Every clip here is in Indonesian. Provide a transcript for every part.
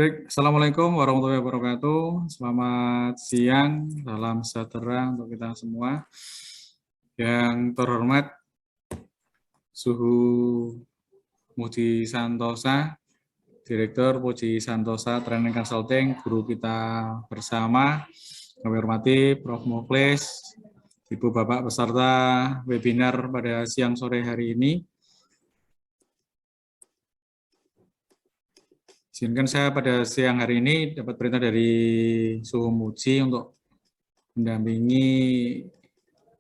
Baik, Assalamualaikum warahmatullahi wabarakatuh. Selamat siang, salam sejahtera untuk kita semua. Yang terhormat Suhu Muji Santosa, Direktur Puji Santosa Training Consulting, guru kita bersama. Kami hormati Prof. Mukhlis, Ibu Bapak peserta webinar pada siang sore hari ini. Izinkan saya pada siang hari ini dapat perintah dari Suhu Muji untuk mendampingi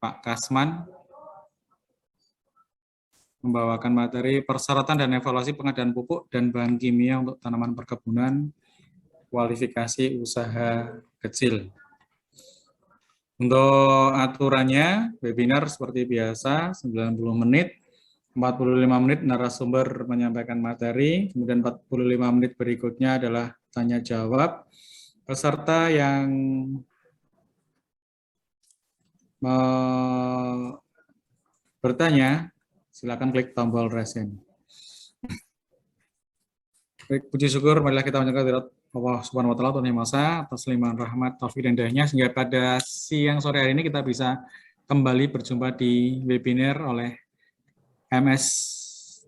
Pak Kasman membawakan materi persyaratan dan evaluasi pengadaan pupuk dan bahan kimia untuk tanaman perkebunan, kualifikasi usaha kecil. Untuk aturannya, webinar seperti biasa 90 menit, 45 menit narasumber menyampaikan materi, kemudian 45 menit berikutnya adalah tanya jawab. Peserta yang bertanya, silakan klik tombol raise hand. Baik, puji syukur marilah kita mengucapkan kehadirat Allah Subhanahu wa taala Tuhan Yang Maha Esa atas limpahan rahmat taufik dan hidayahnya sehingga pada siang sore hari ini kita bisa kembali berjumpa di webinar oleh MSTC.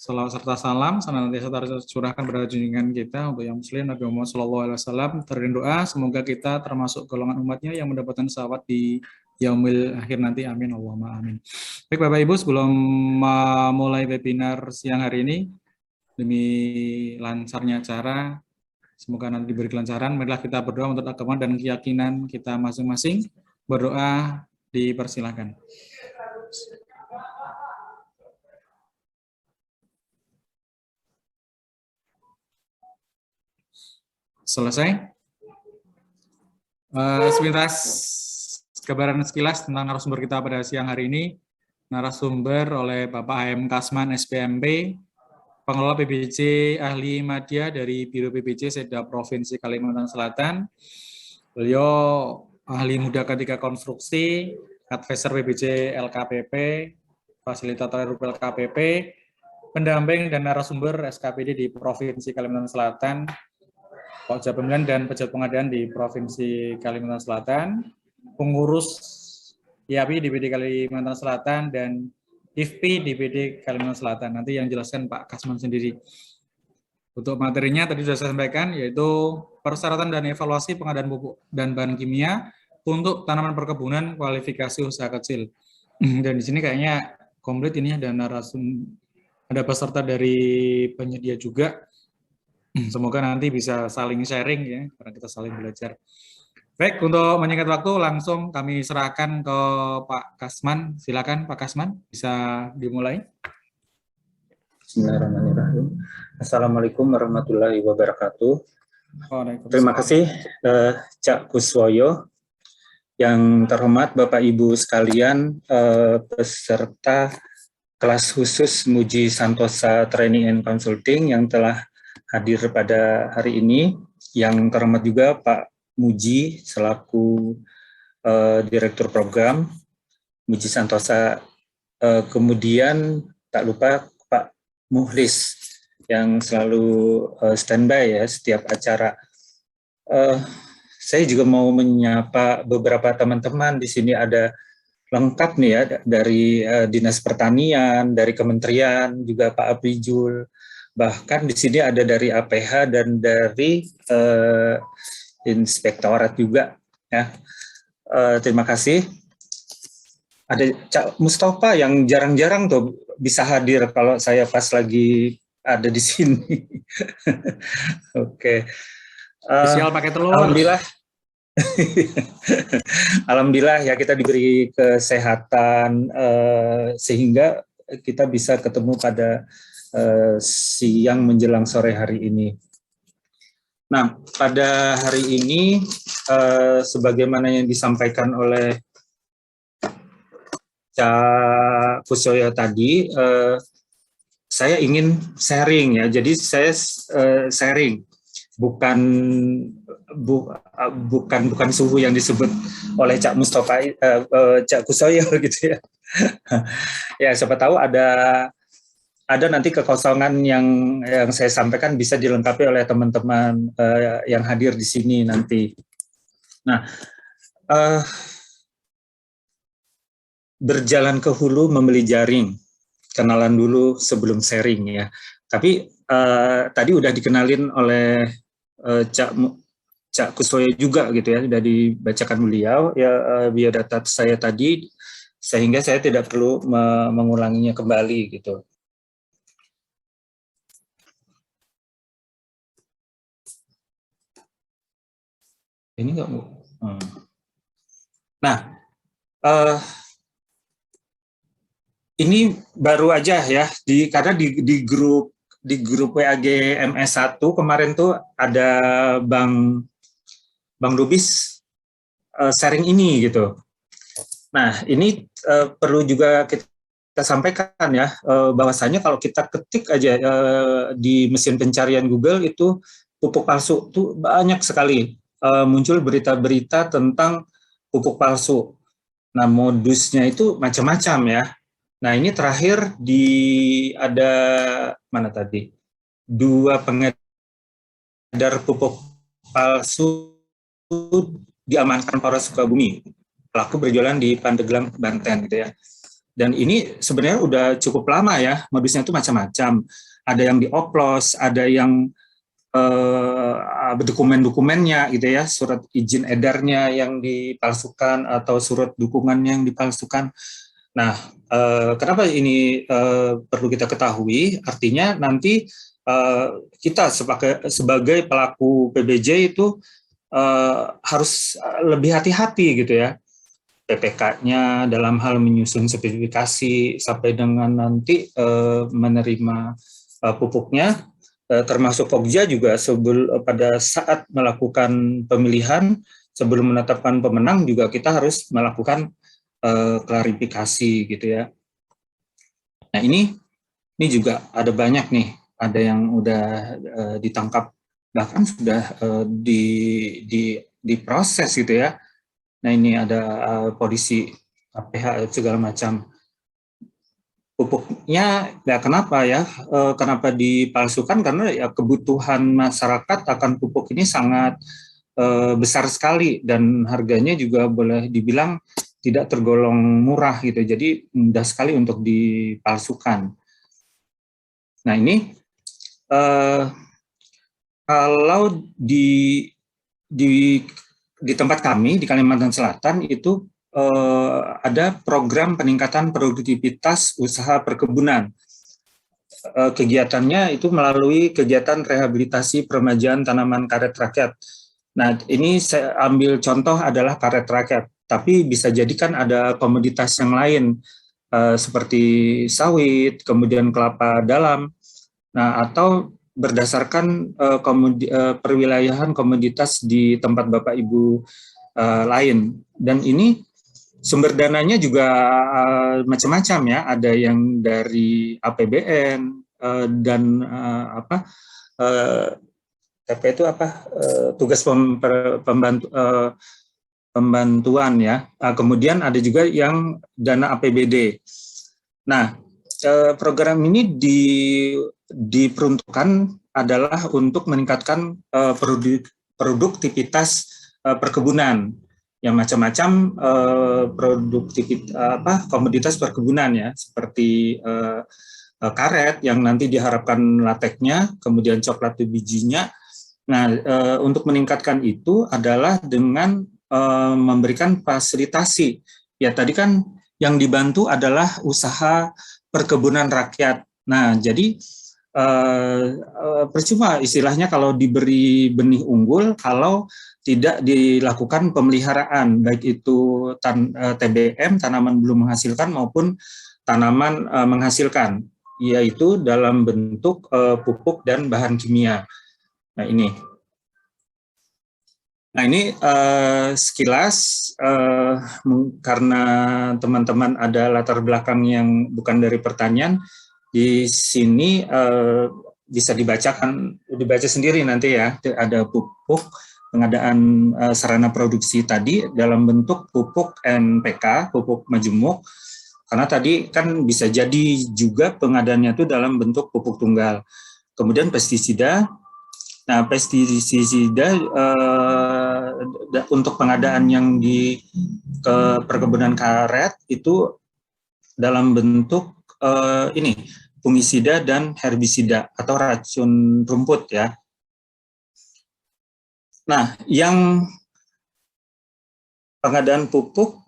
Salawat serta salam senantiasa tercurahkan pada junjungan kita untuk yang muslim Nabi Muhammad SAW. Terdiri doa semoga kita termasuk golongan umatnya yang mendapatkan syafat di yaumil akhir nanti. Amin Allahumma amin. Baik Bapak Ibu, sebelum memulai webinar siang hari ini, demi lancarnya acara, semoga nanti diberi kelancaran. Marilah kita berdoa untuk agama dan keyakinan kita masing-masing. Berdoa dipersilakan. Selesai. Sepintas gambaran sekilas tentang narasumber kita pada siang hari ini. Narasumber oleh Bapak A.M. Kasman, SPMP, Pengelola PBJ Ahli Madya dari Biro PBJ Setda Provinsi Kalimantan Selatan. Beliau ahli muda ketika konstruksi, advisor PBJ LKPP, fasilitator RUP LKPP, pendamping dan narasumber SKPD di Provinsi Kalimantan Selatan, Pokja Pemilihan dan Pejabat Pengadaan di Provinsi Kalimantan Selatan, pengurus IAPI DPD Kalimantan Selatan, dan IFPI DPD Kalimantan Selatan. Nanti yang jelaskan Pak Kasman sendiri. Untuk materinya tadi sudah saya sampaikan, yaitu persyaratan dan evaluasi pengadaan pupuk dan bahan kimia untuk tanaman perkebunan kualifikasi usaha kecil. Dan di sini kayaknya komplit ini ada narasumber, ada peserta dari penyedia juga. Semoga nanti bisa saling sharing ya, karena kita saling belajar. Baik, untuk menyingkat waktu langsung kami serahkan ke Pak Kasman. Silakan Pak Kasman, bisa dimulai. Bismillahirrahmanirrahim. Assalamualaikum warahmatullahi wabarakatuh. Terima kasih Cak Kuswoyo. Yang terhormat Bapak Ibu sekalian, peserta kelas khusus Muji Santosa Training and Consulting yang telah hadir pada hari ini. Yang terhormat juga Pak Muji selaku Direktur Program Muji Santosa. Kemudian tak lupa Pak Mukhlis yang selalu standby ya setiap acara. Saya juga mau menyapa beberapa teman-teman di sini, ada lengkap nih ya dari Dinas Pertanian, dari Kementerian, juga Pak Aprijul, bahkan di sini ada dari APH dan dari Inspektorat juga ya. Terima kasih. Ada Cak Mustafa yang jarang-jarang tuh bisa hadir kalau saya pas lagi ada di sini. Oke. Spesial pakai telur. Alhamdulillah. Alhamdulillah ya kita diberi kesehatan sehingga kita bisa ketemu pada siang menjelang sore hari ini. Nah, pada hari ini sebagaimana yang disampaikan oleh Cak Kuswoyo tadi, saya ingin sharing ya. Jadi saya sharing, bukan suhu yang disebut oleh Cak Mustafa, Cak Kuswoyo gitu ya. Ya, siapa tahu ada ada nanti kekosongan yang saya sampaikan bisa dilengkapi oleh teman-teman yang hadir di sini nanti. Nah, berjalan ke hulu membeli jaring, kenalan dulu sebelum sharing ya. Tapi tadi udah dikenalin oleh Cak Kuswoyo juga gitu ya, sudah dibacakan beliau ya biodata saya tadi, sehingga saya tidak perlu mengulanginya kembali gitu. Ini nggak Bu? Nah, ini baru aja ya, karena di grup WAG MS1 kemarin tuh ada Bang Lubis sharing ini gitu. Nah, ini perlu juga kita sampaikan ya, bahwasanya kalau kita ketik aja di mesin pencarian Google itu pupuk palsu itu banyak sekali muncul berita-berita tentang pupuk palsu. Nah, modusnya itu macam-macam ya. Nah, ini terakhir ada mana tadi? 2 pengedar pupuk palsu diamankan Polres Sukabumi. Pelaku berjualan di Pandeglang, Banten gitu ya. Dan ini sebenarnya udah cukup lama ya, modusnya itu macam-macam. Ada yang dioplos, ada yang dokumen-dokumennya gitu ya, surat izin edarnya yang dipalsukan atau surat dukungannya yang dipalsukan. Nah, kenapa ini perlu kita ketahui? Artinya nanti kita sebagai pelaku PBJ itu harus lebih hati-hati gitu ya. PPK-nya dalam hal menyusun spesifikasi sampai dengan nanti menerima pupuknya, termasuk Pokja juga pada saat melakukan pemilihan sebelum menetapkan pemenang juga kita harus melakukan klarifikasi gitu ya. Nah ini juga ada banyak nih, ada yang udah ditangkap bahkan sudah diproses gitu ya. Nah ini ada polisi APH segala macam. Pupuknya ya kenapa ya? Kenapa dipalsukan? Karena ya kebutuhan masyarakat akan pupuk ini sangat besar sekali dan harganya juga boleh dibilang tidak tergolong murah gitu. Jadi mudah sekali untuk dipalsukan. Nah ini kalau di tempat kami di Kalimantan Selatan itu ada program peningkatan produktivitas usaha perkebunan. Kegiatannya itu melalui kegiatan rehabilitasi peremajaan tanaman karet rakyat. Nah, ini saya ambil contoh adalah karet rakyat, tapi bisa jadikan ada komoditas yang lain seperti sawit, kemudian kelapa dalam. Nah, atau berdasarkan perwilayahan komoditas di tempat Bapak Ibu lain. Dan ini sumber dananya juga macam-macam ya, ada yang dari APBN dan TP itu tugas pembantuan ya. Kemudian ada juga yang dana APBD. Nah, program ini diperuntukkan adalah untuk meningkatkan produktivitas perkebunan yang macam-macam komoditas perkebunan ya, seperti karet yang nanti diharapkan lateknya, kemudian coklat bijinya. Nah, untuk meningkatkan itu adalah dengan memberikan fasilitasi. Ya, tadi kan yang dibantu adalah usaha perkebunan rakyat. Nah, jadi percuma istilahnya kalau diberi benih unggul kalau tidak dilakukan pemeliharaan, baik itu TBM, tanaman belum menghasilkan, maupun tanaman menghasilkan, yaitu dalam bentuk pupuk dan bahan kimia. Nah ini sekilas karena teman-teman ada latar belakang yang bukan dari pertanian, di sini bisa dibaca sendiri nanti ya, ada pupuk, pengadaan sarana produksi tadi dalam bentuk pupuk NPK, pupuk majemuk, Karena tadi kan bisa jadi juga pengadaannya itu dalam bentuk pupuk tunggal. Kemudian pestisida. Nah, pestisida untuk pengadaan yang di perkebunan karet itu dalam bentuk ini fungisida dan herbisida atau racun rumput ya. Nah, yang pengadaan pupuk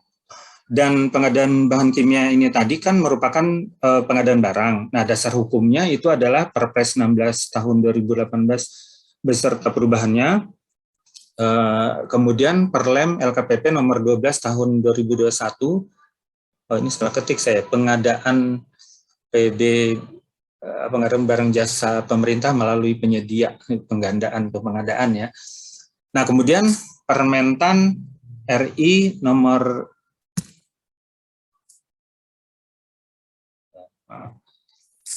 dan pengadaan bahan kimia ini tadi kan merupakan pengadaan barang. Nah, dasar hukumnya itu adalah Perpres 16 tahun 2018 beserta perubahannya. Kemudian Perlem LKPP nomor 12 tahun 2021. Ini salah ketik saya, pengadaan pengadaan barang jasa pemerintah melalui penyedia, penggandaan atau pengadaan ya. Nah, kemudian Permentan RI nomor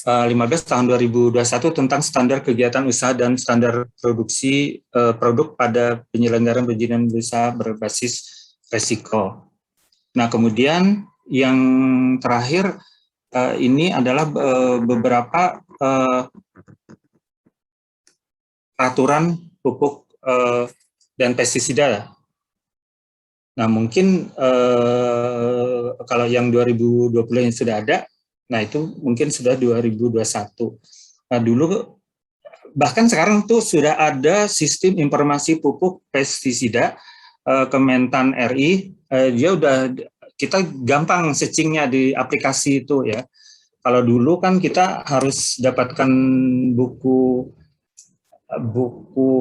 15 tahun 2021 tentang standar kegiatan usaha dan standar produksi produk pada penyelenggaraan perizinan usaha berbasis resiko. Nah, kemudian yang terakhir ini adalah beberapa peraturan pupuk dan pestisida. Nah, mungkin kalau yang 2020 yang sudah ada, nah itu mungkin sudah 2021. Nah, dulu bahkan sekarang tuh sudah ada sistem informasi pupuk pestisida Kementan RI, dia udah kita gampang searchingnya di aplikasi itu ya. Kalau dulu kan kita harus dapatkan buku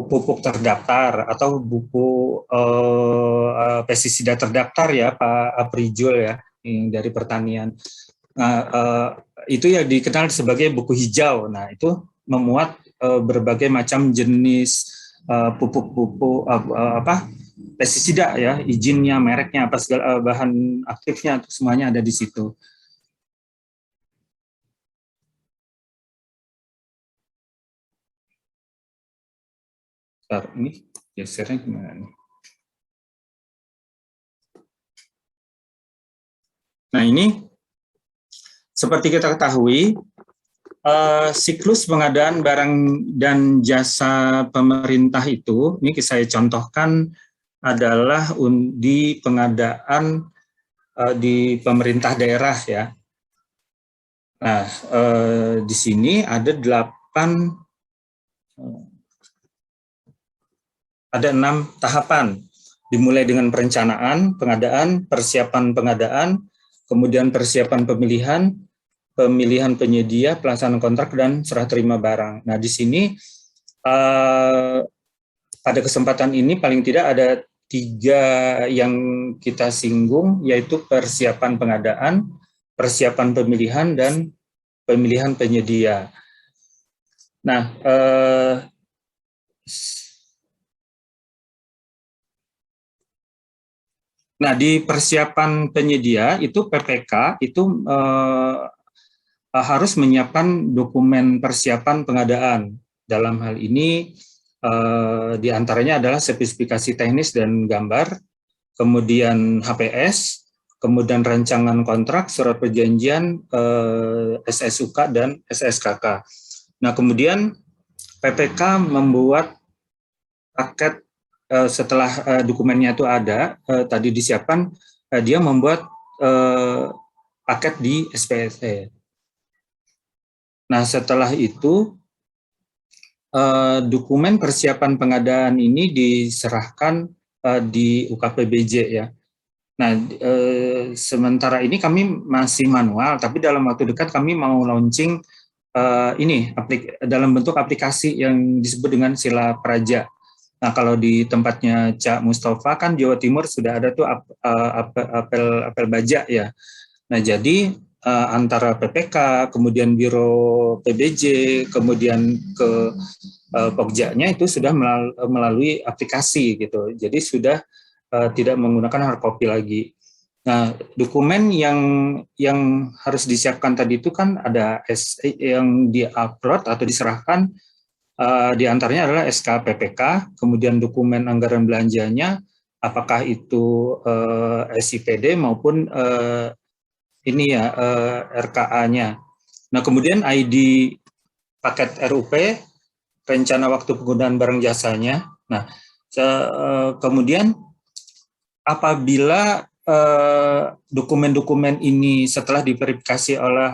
pupuk terdaftar atau buku pestisida terdaftar ya Pak Aprijul ya dari pertanian. Nah, itu ya dikenal sebagai buku hijau. Nah, itu memuat berbagai macam jenis pupuk-pupuk pestisida ya, izinnya, mereknya, apa segala bahan aktifnya, semuanya ada di situ. Bentar, ini gesernya gimana nih? Nah, ini seperti kita ketahui, siklus pengadaan barang dan jasa pemerintah itu, ini saya contohkan adalah di pengadaan di pemerintah daerah ya. Nah, di sini ada 6 tahapan, dimulai dengan perencanaan, pengadaan, persiapan pengadaan, kemudian persiapan pemilihan, pemilihan penyedia, pelaksanaan kontrak, dan serah terima barang. Nah, di sini pada kesempatan ini paling tidak ada 3 yang kita singgung, yaitu persiapan pengadaan, persiapan pemilihan, dan pemilihan penyedia. Nah, di persiapan penyedia itu PPK itu harus menyiapkan dokumen persiapan pengadaan. Dalam hal ini diantaranya adalah spesifikasi teknis dan gambar, kemudian HPS, kemudian rancangan kontrak, surat perjanjian, SSUK dan SSKK. Nah, kemudian PPK membuat paket setelah dokumennya itu ada, tadi disiapkan, dia membuat paket di SPSE. Nah, setelah itu dokumen persiapan pengadaan ini diserahkan di UKPBJ ya. Nah, sementara ini kami masih manual, tapi dalam waktu dekat kami mau launching ini dalam bentuk aplikasi yang disebut dengan Sila Praja. Nah, kalau di tempatnya Cak Mustafa kan Jawa Timur sudah ada tuh apel baja ya. Nah, jadi antara PPK, kemudian Biro PBJ, kemudian ke Pokjanya itu sudah melalui aplikasi gitu. Jadi sudah tidak menggunakan hard copy lagi. Nah, dokumen yang harus disiapkan tadi itu kan ada yang di-upload atau diserahkan, di antaranya adalah SK PPK, kemudian dokumen anggaran belanjanya, apakah itu SIPD maupun ini ya RKA-nya. Nah, kemudian ID paket RUP, rencana waktu penggunaan barang jasanya. Nah, kemudian apabila dokumen-dokumen ini setelah diverifikasi oleh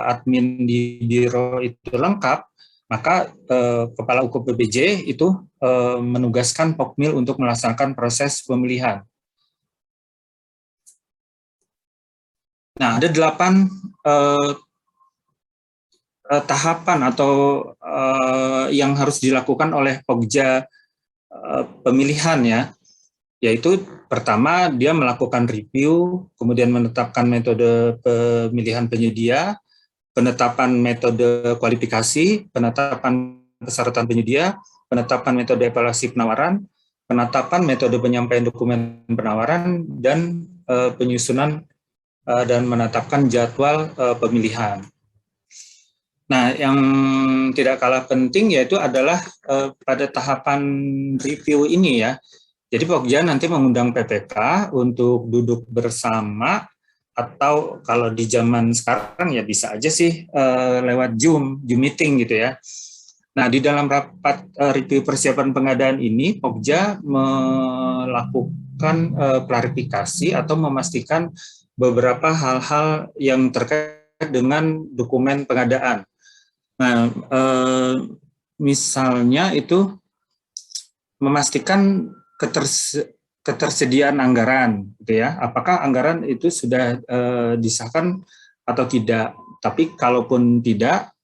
admin di biro itu lengkap, maka Kepala UKUP PBJ itu menugaskan Pokmil untuk melaksanakan proses pemilihan. Nah, ada 8 tahapan atau yang harus dilakukan oleh Pokja pemilihan ya, yaitu pertama dia melakukan review, kemudian menetapkan metode pemilihan penyedia, penetapan metode kualifikasi, penetapan persyaratan penyedia, penetapan metode evaluasi penawaran, penetapan metode penyampaian dokumen penawaran, dan penyusunan dan menetapkan jadwal pemilihan. Nah, yang tidak kalah penting yaitu adalah pada tahapan review ini ya. Jadi Pokja nanti mengundang PPK untuk duduk bersama, atau kalau di zaman sekarang ya bisa aja sih lewat Zoom meeting gitu ya. Nah, di dalam rapat review persiapan pengadaan ini, Pokja melakukan klarifikasi atau memastikan beberapa hal-hal yang terkait dengan dokumen pengadaan. Nah, misalnya itu memastikan ketersediaan anggaran, gitu ya. Apakah anggaran itu sudah disahkan atau tidak? Tapi kalaupun tidak,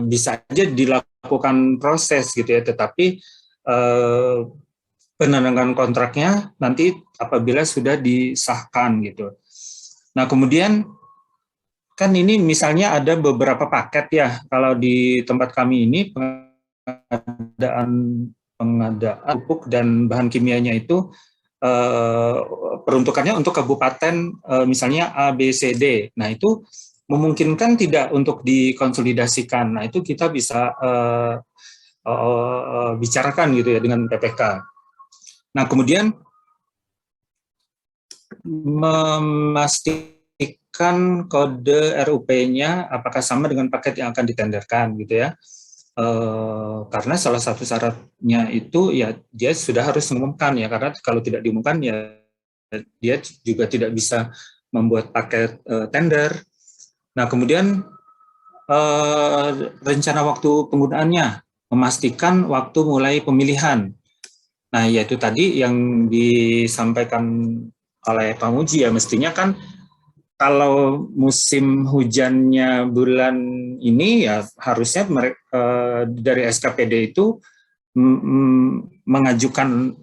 bisa aja dilakukan proses, gitu ya. Tetapi penandatanganan kontraknya nanti apabila sudah disahkan, gitu. Nah, kemudian kan ini misalnya ada beberapa paket ya, kalau di tempat kami ini pengadaan pupuk dan bahan kimianya itu peruntukannya untuk kabupaten misalnya A, B, C, D. Nah, itu memungkinkan tidak untuk dikonsolidasikan. Nah, itu kita bisa bicarakan gitu ya dengan PPK. Nah, kemudian memastikan kode RUP-nya apakah sama dengan paket yang akan ditenderkan gitu ya. Karena salah satu syaratnya itu ya dia sudah harus mengumumkan ya, karena kalau tidak diumumkan ya dia juga tidak bisa membuat paket tender. Nah, kemudian rencana waktu penggunaannya, memastikan waktu mulai pemilihan. Nah, yaitu tadi yang disampaikan oleh Pak Muji ya, mestinya kan kalau musim hujannya bulan ini ya harusnya dari SKPD itu mengajukan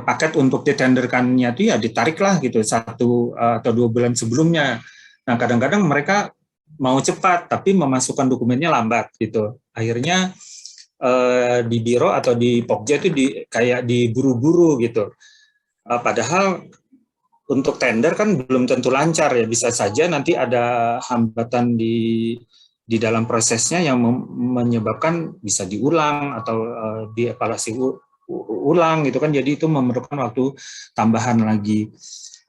paket untuk ditenderkannya itu ya ditariklah gitu 1 atau 2 bulan sebelumnya. Nah, kadang-kadang mereka mau cepat tapi memasukkan dokumennya lambat gitu. Akhirnya di biro atau di Pokja itu kayak diburu-buru gitu. Padahal untuk tender kan belum tentu lancar ya, bisa saja nanti ada hambatan di dalam prosesnya yang menyebabkan bisa diulang atau dievaluasi ulang gitu kan, jadi itu memerlukan waktu tambahan lagi.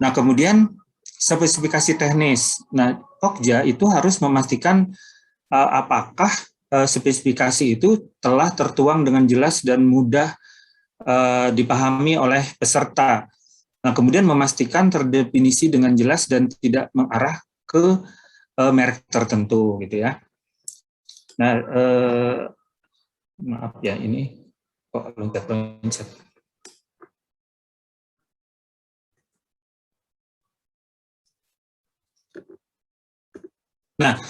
Nah, kemudian spesifikasi teknis. Nah, Pokja itu harus memastikan apakah spesifikasi itu telah tertuang dengan jelas dan mudah dipahami oleh peserta. Nah, kemudian memastikan terdefinisi dengan jelas dan tidak mengarah ke merek tertentu, gitu ya. Nah, maaf ya, ini kok loncat-loncat. Nah,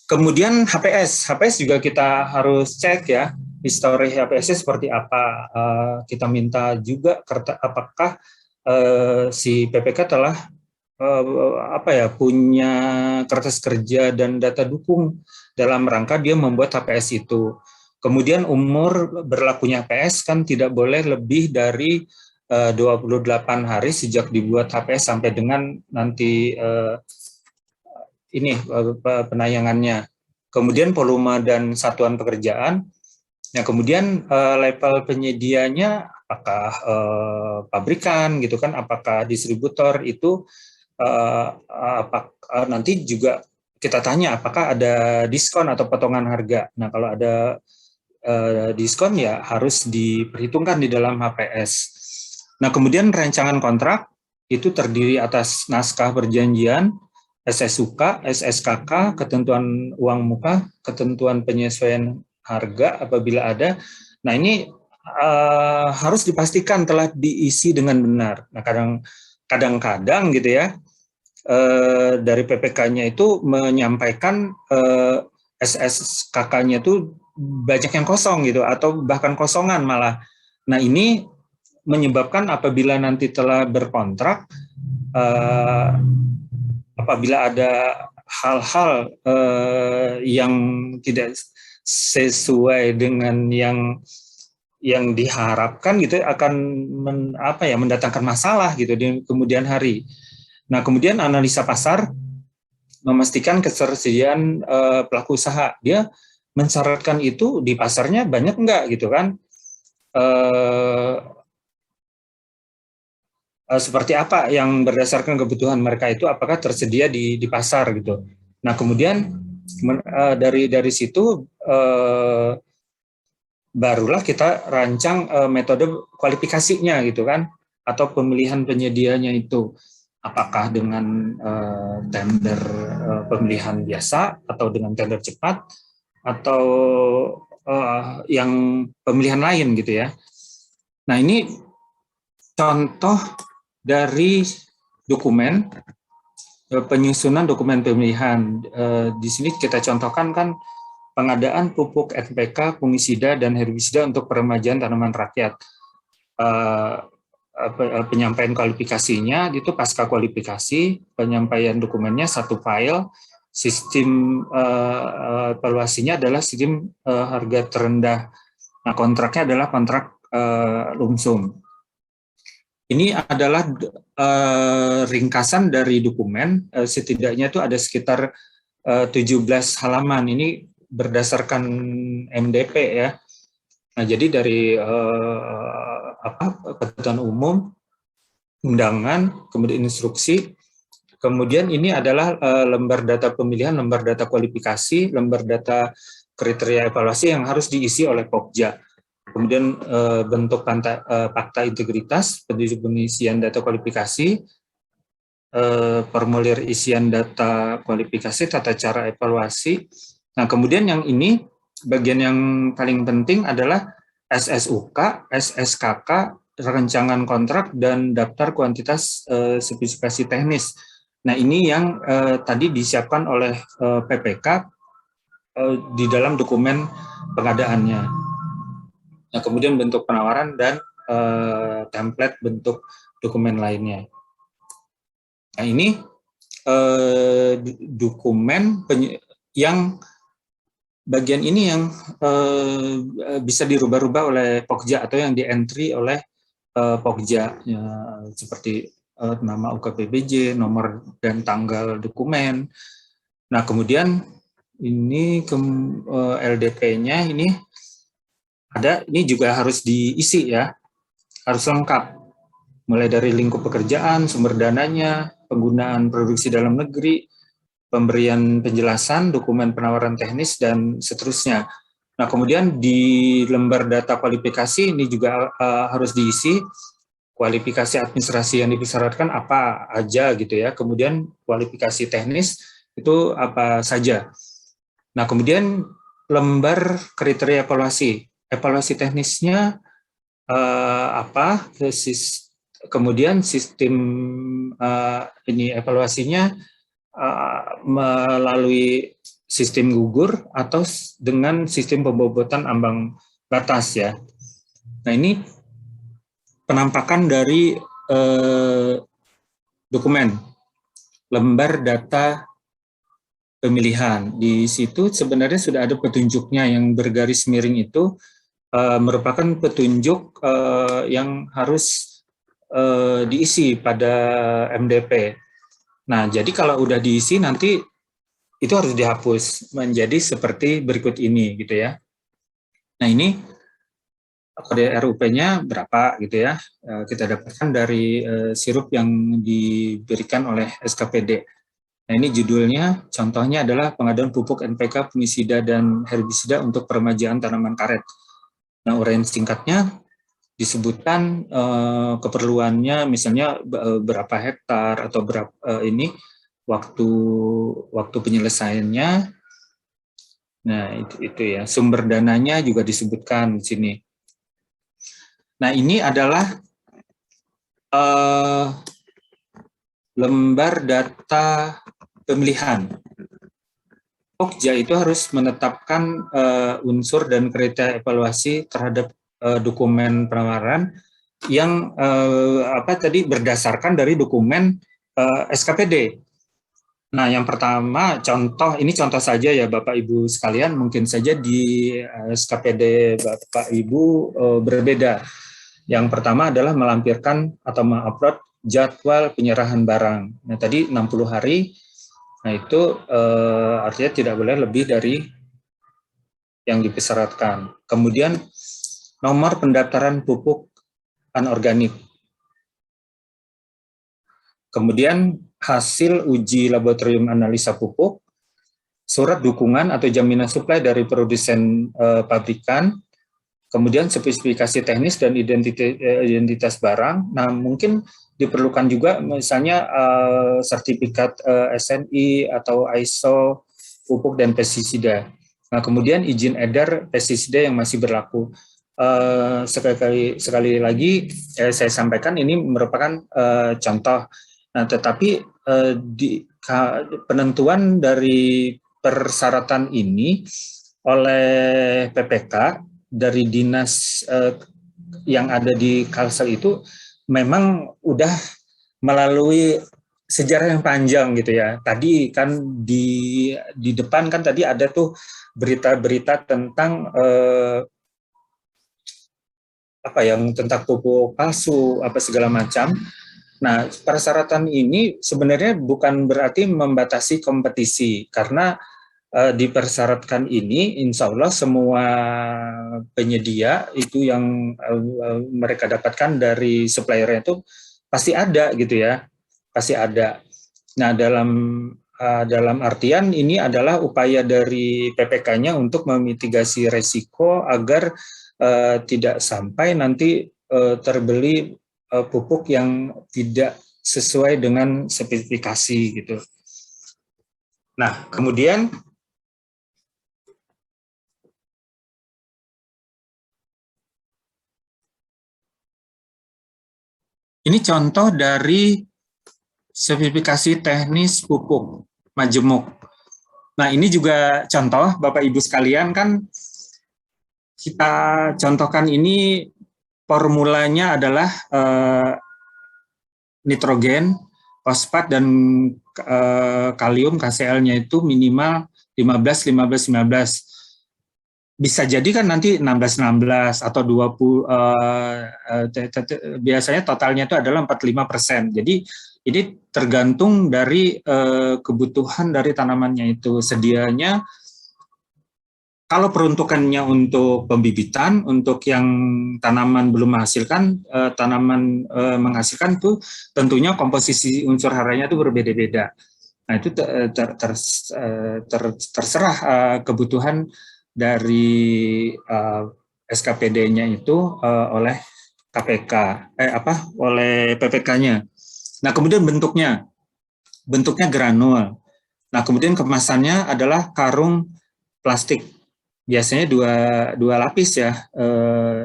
kemudian HPS juga kita harus cek ya, histori HPS seperti apa. Kita minta juga apakah si PPK telah punya kertas kerja dan data dukung dalam rangka dia membuat HPS itu. Kemudian umur berlakunya HPS kan tidak boleh lebih dari 28 hari sejak dibuat HPS sampai dengan nanti penayangannya. Kemudian volume dan satuan pekerjaan. Nah, kemudian level penyedianya apakah pabrikan gitu kan, apakah distributor itu nanti juga kita tanya apakah ada diskon atau potongan harga. Nah, kalau ada diskon ya harus diperhitungkan di dalam HPS. Nah, kemudian rancangan kontrak itu terdiri atas naskah perjanjian, SSUK, SSKK, ketentuan uang muka, ketentuan penyesuaian harga apabila ada. Nah, ini harus dipastikan telah diisi dengan benar. Nah, kadang-kadang gitu ya, dari PPK-nya itu menyampaikan SSKK-nya itu banyak yang kosong gitu, atau bahkan kosongan malah. Nah, ini menyebabkan apabila nanti telah berkontrak, apabila ada hal-hal yang tidak sesuai dengan yang diharapkan gitu, akan mendatangkan masalah gitu di kemudian hari. Nah, kemudian analisa pasar memastikan ketersediaan pelaku usaha. Dia mensyaratkan itu di pasarnya banyak enggak gitu kan? Seperti apa yang berdasarkan kebutuhan mereka itu, apakah tersedia di pasar gitu. Nah, kemudian dari situ barulah kita rancang metode kualifikasinya gitu kan, atau pemilihan penyedianya itu. Apakah dengan tender pemilihan biasa, atau dengan tender cepat, atau yang pemilihan lain gitu ya. Nah, ini contoh dari dokumen penyusunan dokumen pemilihan. Di sini kita contohkan kan pengadaan pupuk NPK, fungisida, dan herbisida untuk peremajaan tanaman rakyat. Penyampaian kualifikasinya itu pasca kualifikasi, penyampaian dokumennya satu file, sistem evaluasinya adalah sistem harga terendah. Nah, kontraknya adalah kontrak lumsum. Ini adalah ringkasan dari dokumen, setidaknya itu ada sekitar 17 halaman. Ini berdasarkan MDP ya. Nah, jadi dari ketentuan umum, undangan, kemudian instruksi, kemudian ini adalah lembar data pemilihan, lembar data kualifikasi, lembar data kriteria evaluasi yang harus diisi oleh Pokja. Kemudian bentuk fakta integritas, petunjuk pengisian data kualifikasi, formulir isian data kualifikasi, tata cara evaluasi. Nah, kemudian yang ini, bagian yang paling penting adalah SSUK, SSKK, rancangan kontrak, dan daftar kuantitas spesifikasi teknis. Nah, ini yang tadi disiapkan oleh PPK di dalam dokumen pengadaannya. Nah, kemudian bentuk penawaran dan template bentuk dokumen lainnya. Nah, ini dokumen yang bagian ini yang bisa dirubah-rubah oleh Pokja atau yang di-entry oleh Pokja, ya, seperti nama UKPBJ, nomor dan tanggal dokumen. Nah, kemudian ini LDP-nya ini ada, ini juga harus diisi ya, harus lengkap, mulai dari lingkup pekerjaan, sumber dananya, penggunaan produksi dalam negeri, pemberian penjelasan, dokumen penawaran teknis, dan seterusnya. Nah, kemudian di lembar data kualifikasi ini juga harus diisi kualifikasi administrasi yang dipersyaratkan apa aja gitu ya, kemudian kualifikasi teknis itu apa saja. Nah, kemudian lembar kriteria evaluasi. Evaluasi teknisnya kemudian sistem ini evaluasinya melalui sistem gugur atau dengan sistem pembobotan ambang batas ya. Nah, ini penampakan dari dokumen lembar data pemilihan. Di situ sebenarnya sudah ada petunjuknya yang bergaris miring itu merupakan petunjuk yang harus diisi pada MDP. Nah, jadi kalau udah diisi nanti itu harus dihapus menjadi seperti berikut ini gitu ya. Nah, ini kode RUP-nya berapa gitu ya. Kita dapatkan dari sirup yang diberikan oleh SKPD. Nah, ini judulnya, contohnya adalah pengadaan pupuk NPK, fungisida, dan herbisida untuk peremajaan tanaman karet. Nah, uraian singkatnya disebutkan keperluannya, misalnya berapa hektar atau berapa ini waktu penyelesaiannya. Nah, itu ya. Sumber dananya juga disebutkan di sini. Nah, ini adalah lembar data pemilihan. Pokja itu harus menetapkan unsur dan kriteria evaluasi terhadap dokumen penawaran yang berdasarkan dari dokumen SKPD. Nah, yang pertama ini contoh saja ya Bapak Ibu sekalian, mungkin saja di SKPD Bapak Ibu berbeda. Yang pertama adalah melampirkan atau mengupload jadwal penyerahan barang. Nah, tadi 60 hari. Nah, itu artinya tidak boleh lebih dari yang dipersyaratkan. Kemudian nomor pendaftaran pupuk anorganik. Kemudian hasil uji laboratorium analisa pupuk, surat dukungan atau jaminan suplai dari produsen pabrikan, kemudian spesifikasi teknis dan identitas barang. Nah, mungkin diperlukan juga misalnya sertifikat SNI atau ISO pupuk dan pestisida. Nah, kemudian izin edar pestisida yang masih berlaku. Sekali lagi saya sampaikan ini merupakan contoh. Nah, tetapi penentuan dari persyaratan ini oleh PPK dari dinas yang ada di Kalsel itu memang udah melalui sejarah yang panjang gitu ya. Tadi kan di depan kan tadi ada tuh berita-berita tentang tentang pupuk palsu apa segala macam. Nah, persyaratan ini sebenarnya bukan berarti membatasi kompetisi, karena dipersyaratkan ini, insya Allah semua penyedia itu yang mereka dapatkan dari supplier itu pasti ada gitu ya, pasti ada. Nah, dalam artian ini adalah upaya dari PPK-nya untuk memitigasi resiko agar tidak sampai nanti terbeli pupuk yang tidak sesuai dengan spesifikasi gitu. Nah, kemudian ini contoh dari spesifikasi teknis pupuk majemuk. Nah, ini juga contoh Bapak Ibu sekalian, kan kita contohkan ini formulanya adalah nitrogen, fosfat, dan kalium KCl-nya itu minimal 15-15-15. Bisa jadi kan nanti 16-16 atau 20, biasanya totalnya itu adalah 45%. Jadi ini tergantung dari kebutuhan dari tanamannya itu. Sedianya kalau peruntukannya untuk pembibitan, untuk yang tanaman belum menghasilkan, tanaman menghasilkan itu tentunya komposisi unsur haranya itu berbeda-beda. Nah, itu terserah kebutuhan dari SKPD-nya itu oleh KPK, oleh PPK-nya. Nah, kemudian bentuknya granul. Nah, kemudian kemasannya adalah karung plastik. Biasanya dua lapis ya,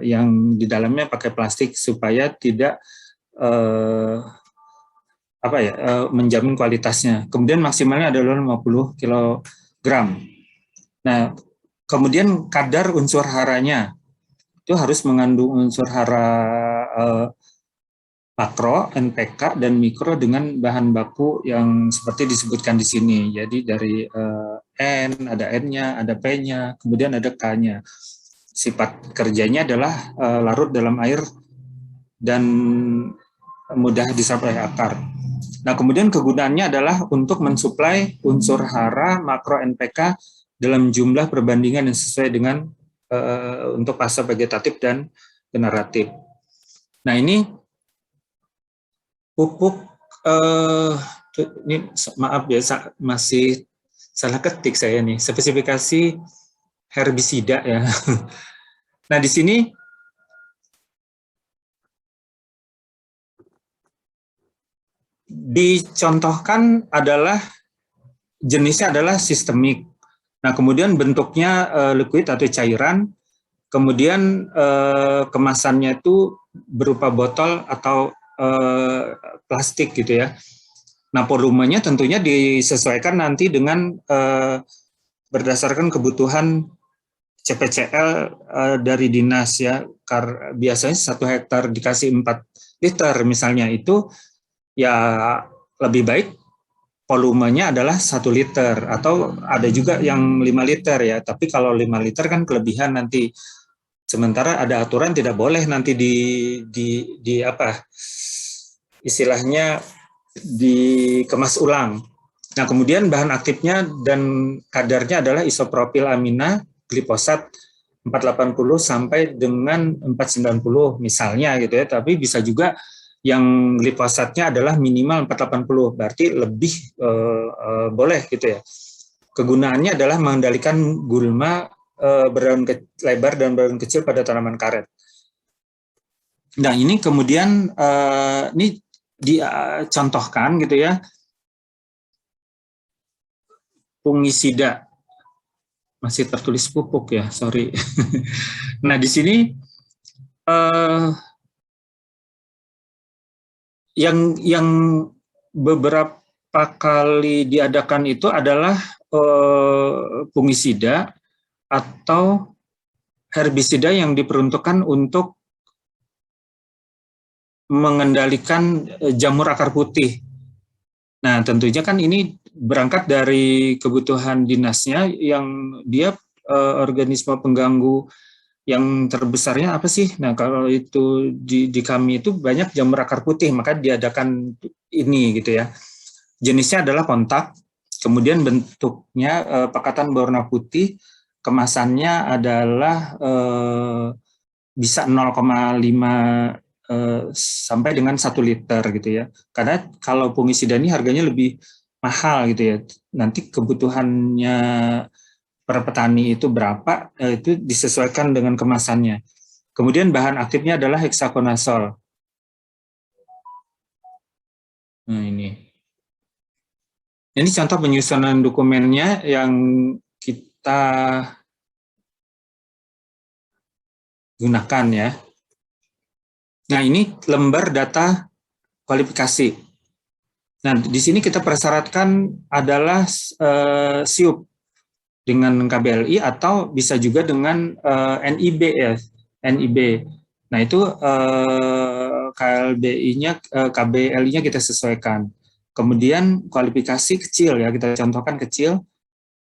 yang di dalamnya pakai plastik supaya tidak menjamin kualitasnya. Kemudian maksimalnya adalah 50 kg. Nah, kemudian kadar unsur haranya itu harus mengandung unsur hara makro, NPK, dan mikro dengan bahan baku yang seperti disebutkan di sini. Jadi dari N, ada N-nya, ada P-nya, kemudian ada K-nya. Sifat kerjanya adalah larut dalam air dan mudah diserap oleh akar. Nah, kemudian kegunaannya adalah untuk mensuplai unsur hara makro NPK dalam jumlah perbandingan yang sesuai dengan untuk fase vegetatif dan generatif. Nah, ini pupuk, ini maaf ya, masih salah ketik saya nih, spesifikasi herbisida ya. Nah, di sini dicontohkan adalah jenisnya adalah sistemik. Nah, kemudian bentuknya liquid atau cairan, kemudian kemasannya itu berupa botol atau plastik gitu ya. Nah, volumenya tentunya disesuaikan nanti dengan berdasarkan kebutuhan CPCL dari dinas ya. Biasanya 1 hektar dikasih 4 liter misalnya, itu ya lebih baik volumenya adalah 1 liter, atau ada juga yang 5 liter ya. Tapi kalau 5 liter kan kelebihan nanti. Sementara ada aturan tidak boleh nanti di apa istilahnya dikemas ulang. Nah, kemudian bahan aktifnya dan kadarnya adalah isopropil amina glifosat 480 sampai dengan 490 misalnya gitu ya, tapi bisa juga yang glifosatnya adalah minimal 480, berarti lebih boleh gitu ya. Kegunaannya adalah mengendalikan gulma berdaun lebar dan berdaun kecil pada tanaman karet. Nah, ini kemudian ini dicontohkan gitu ya, fungisida, masih tertulis pupuk ya, sorry. Nah, di sini yang beberapa kali diadakan itu adalah fungisida atau herbisida yang diperuntukkan untuk mengendalikan jamur akar putih. Nah, tentunya kan ini berangkat dari kebutuhan dinasnya yang dia organisme pengganggu yang terbesarnya apa sih? Nah, kalau itu di kami itu banyak jamur akar putih, maka diadakan ini gitu ya. Jenisnya adalah kontak, kemudian bentuknya pakatan berwarna putih, kemasannya adalah bisa 0,5 sampai dengan 1 liter gitu ya. Karena kalau fungisida ini harganya lebih mahal gitu ya. Nanti kebutuhannya per petani itu berapa, itu disesuaikan dengan kemasannya. Kemudian bahan aktifnya adalah heksakonazol. Nah, ini contoh penyusunan dokumennya yang kita gunakan ya. Nah, ini lembar data kualifikasi. Nah, di sini kita persyaratkan adalah SIUP dengan KBLI atau bisa juga dengan NIB ya, NIB. Nah, itu KLBI-nya, KBLI-nya kita sesuaikan. Kemudian kualifikasi kecil ya, kita contohkan kecil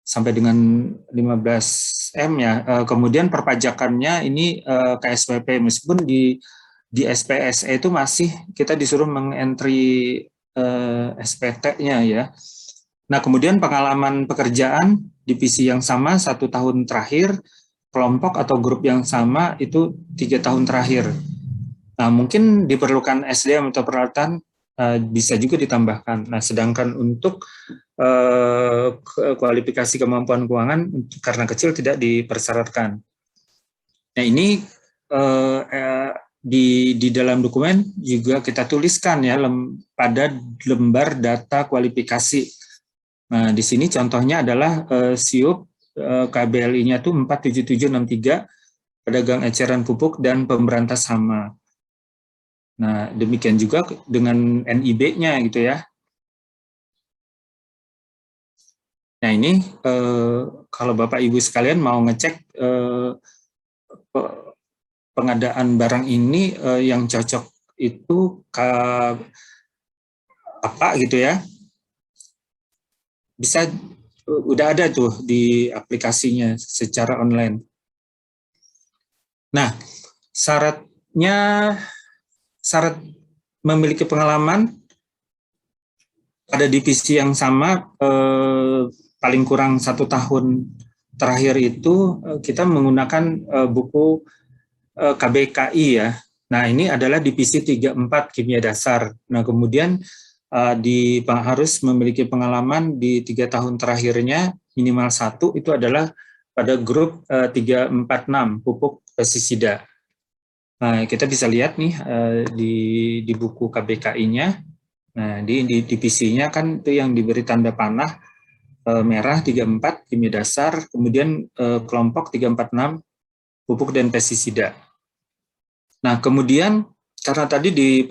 sampai dengan 15 M ya. Kemudian perpajakannya ini KSPP, meskipun di SPSE itu masih kita disuruh mengentry SPT-nya ya. Nah, kemudian pengalaman pekerjaan divisi yang sama 1 tahun terakhir, kelompok atau grup yang sama itu 3 tahun terakhir. Nah, mungkin diperlukan SDM atau peralatan bisa juga ditambahkan. Nah, sedangkan untuk kualifikasi kemampuan keuangan karena kecil tidak dipersyaratkan. Nah, ini di dalam dokumen juga kita tuliskan ya pada lembar data kualifikasi. Nah, di sini contohnya adalah SIUP KBLI-nya itu 47763, pedagang eceran pupuk dan pemberantas hama. Nah, demikian juga dengan NIB-nya gitu ya. Nah, ini kalau Bapak Ibu sekalian mau ngecek pengadaan barang ini yang cocok itu apa gitu ya, bisa udah ada tuh di aplikasinya secara online. Nah, syarat memiliki pengalaman pada divisi yang sama, paling kurang 1 tahun terakhir itu kita menggunakan buku KBKI ya. Nah, ini adalah divisi 34 kimia dasar. Nah, kemudian harus memiliki pengalaman di 3 tahun terakhirnya minimal 1 itu adalah pada grup 346 pupuk pestisida. Nah, kita bisa lihat nih di buku KBKI-nya. Nah, di divisinya kan itu yang diberi tanda panah merah 34 kimia dasar, kemudian kelompok 346 pupuk dan pestisida. Nah, kemudian karena tadi di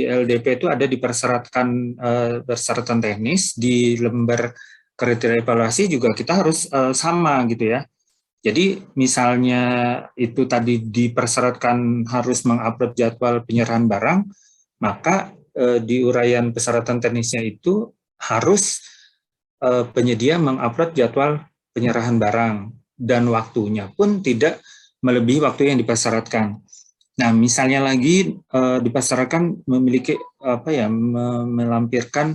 LDP itu ada di persyaratan teknis, di lembar kriteria evaluasi juga kita harus sama gitu ya. Jadi misalnya itu tadi dipersyaratkan harus mengupload jadwal penyerahan barang, maka di uraian persyaratan teknisnya itu harus penyedia mengupload jadwal penyerahan barang dan waktunya pun tidak melebihi waktu yang dipersyaratkan. Nah, misalnya lagi dipersyaratkan memiliki melampirkan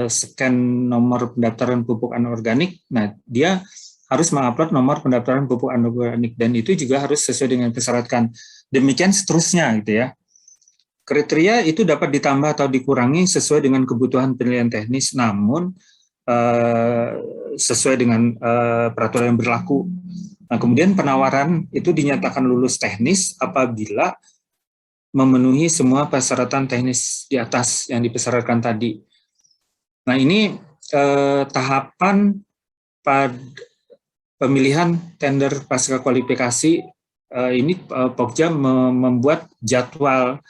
scan nomor pendaftaran pupuk anorganik. Nah, dia harus mengupload nomor pendaftaran pupuk anorganik dan itu juga harus sesuai dengan dipersyaratkan. Demikian seterusnya gitu ya. Kriteria itu dapat ditambah atau dikurangi sesuai dengan kebutuhan penilaian teknis, namun sesuai dengan peraturan yang berlaku. Nah, kemudian penawaran itu dinyatakan lulus teknis apabila memenuhi semua persyaratan teknis di atas yang dipersyaratkan tadi. Nah, ini tahapan pada pemilihan tender pasca kualifikasi ini Pokja membuat jadwal